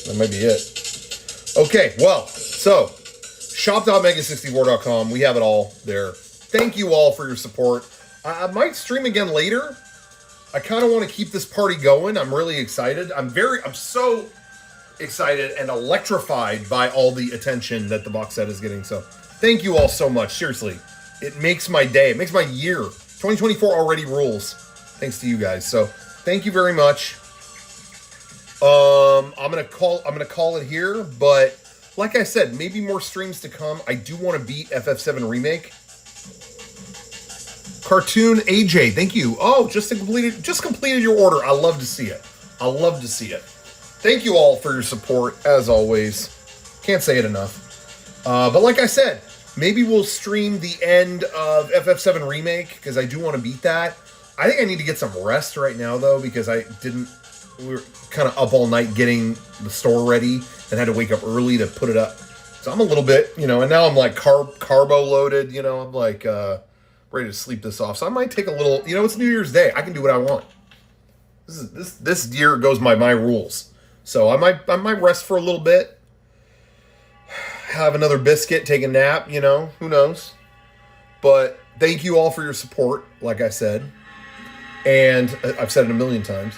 That might be it. Okay, well, so shop.mega64.com. We have it all there. Thank you all for your support. I might stream again later. I kind of want to keep this party going. I'm really excited. I'm so excited and electrified by all the attention that the box set is getting. So thank you all so much. Seriously, it makes my day. It makes my year. 2024 already rules. Thanks to you guys. So thank you very much. I'm gonna call it here, but like I said, maybe more streams to come. I do want to beat FF7 Remake. Cartoon AJ, thank you. Oh, just completed your order. I love to see it. Thank you all for your support, as always. Can't say it enough. But like I said, maybe we'll stream the end of FF7 Remake, because I do want to beat that. I think I need to get some rest right now, though, because we were kind of up all night getting the store ready and had to wake up early to put it up. So I'm a little bit, and now I'm like carbo loaded, I'm like ready to sleep this off. So I might take a little, it's New Year's Day. I can do what I want. This year goes by my rules. So I might rest for a little bit. Have another biscuit, take a nap, who knows. But thank you all for your support, like I said. And I've said it a million times.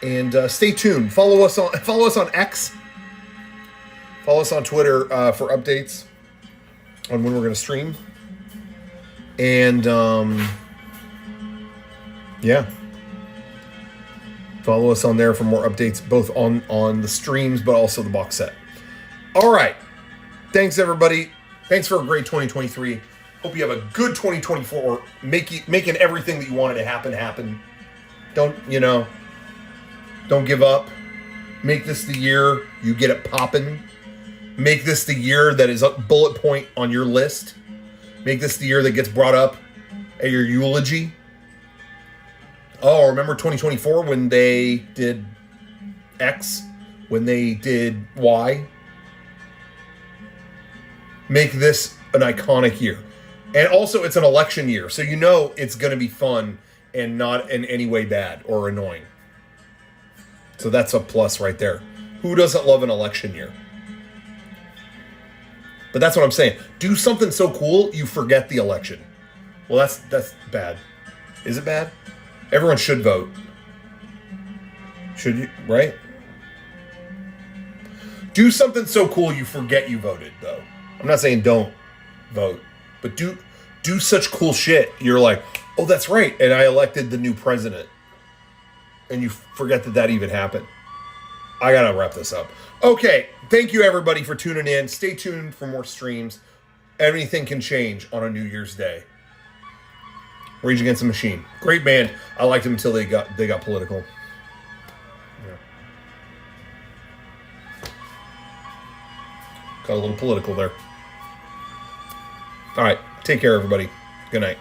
And stay tuned. Follow us on X. Follow us on Twitter for updates on when we're going to stream. And yeah, follow us on there for more updates, both on the streams, but also the box set. All right. Thanks, everybody. Thanks for a great 2023. Hope you have a good 2024. Making everything that you wanted to happen. Don't give up. Make this the year you get it popping. Make this the year that is a bullet point on your list. Make this the year that gets brought up at your eulogy. Oh, remember 2024 when they did X? When they did Y? Make this an iconic year. And also, it's an election year, so you know it's going to be fun and not in any way bad or annoying. So that's a plus right there. Who doesn't love an election year? But that's what I'm saying. Do something so cool you forget the election. Well, that's bad. Is it bad? Everyone should vote. Should you? Right? Do something so cool you forget you voted, though. I'm not saying don't vote, but do such cool shit. You're like, oh, that's right, and I elected the new president. And you forget that even happened. I gotta wrap this up. Okay, thank you everybody for tuning in. Stay tuned for more streams. Anything can change on a New Year's Day. Rage Against the Machine, great band. I liked them until they got political. Yeah. Got a little political there. All right, take care, everybody. Good night.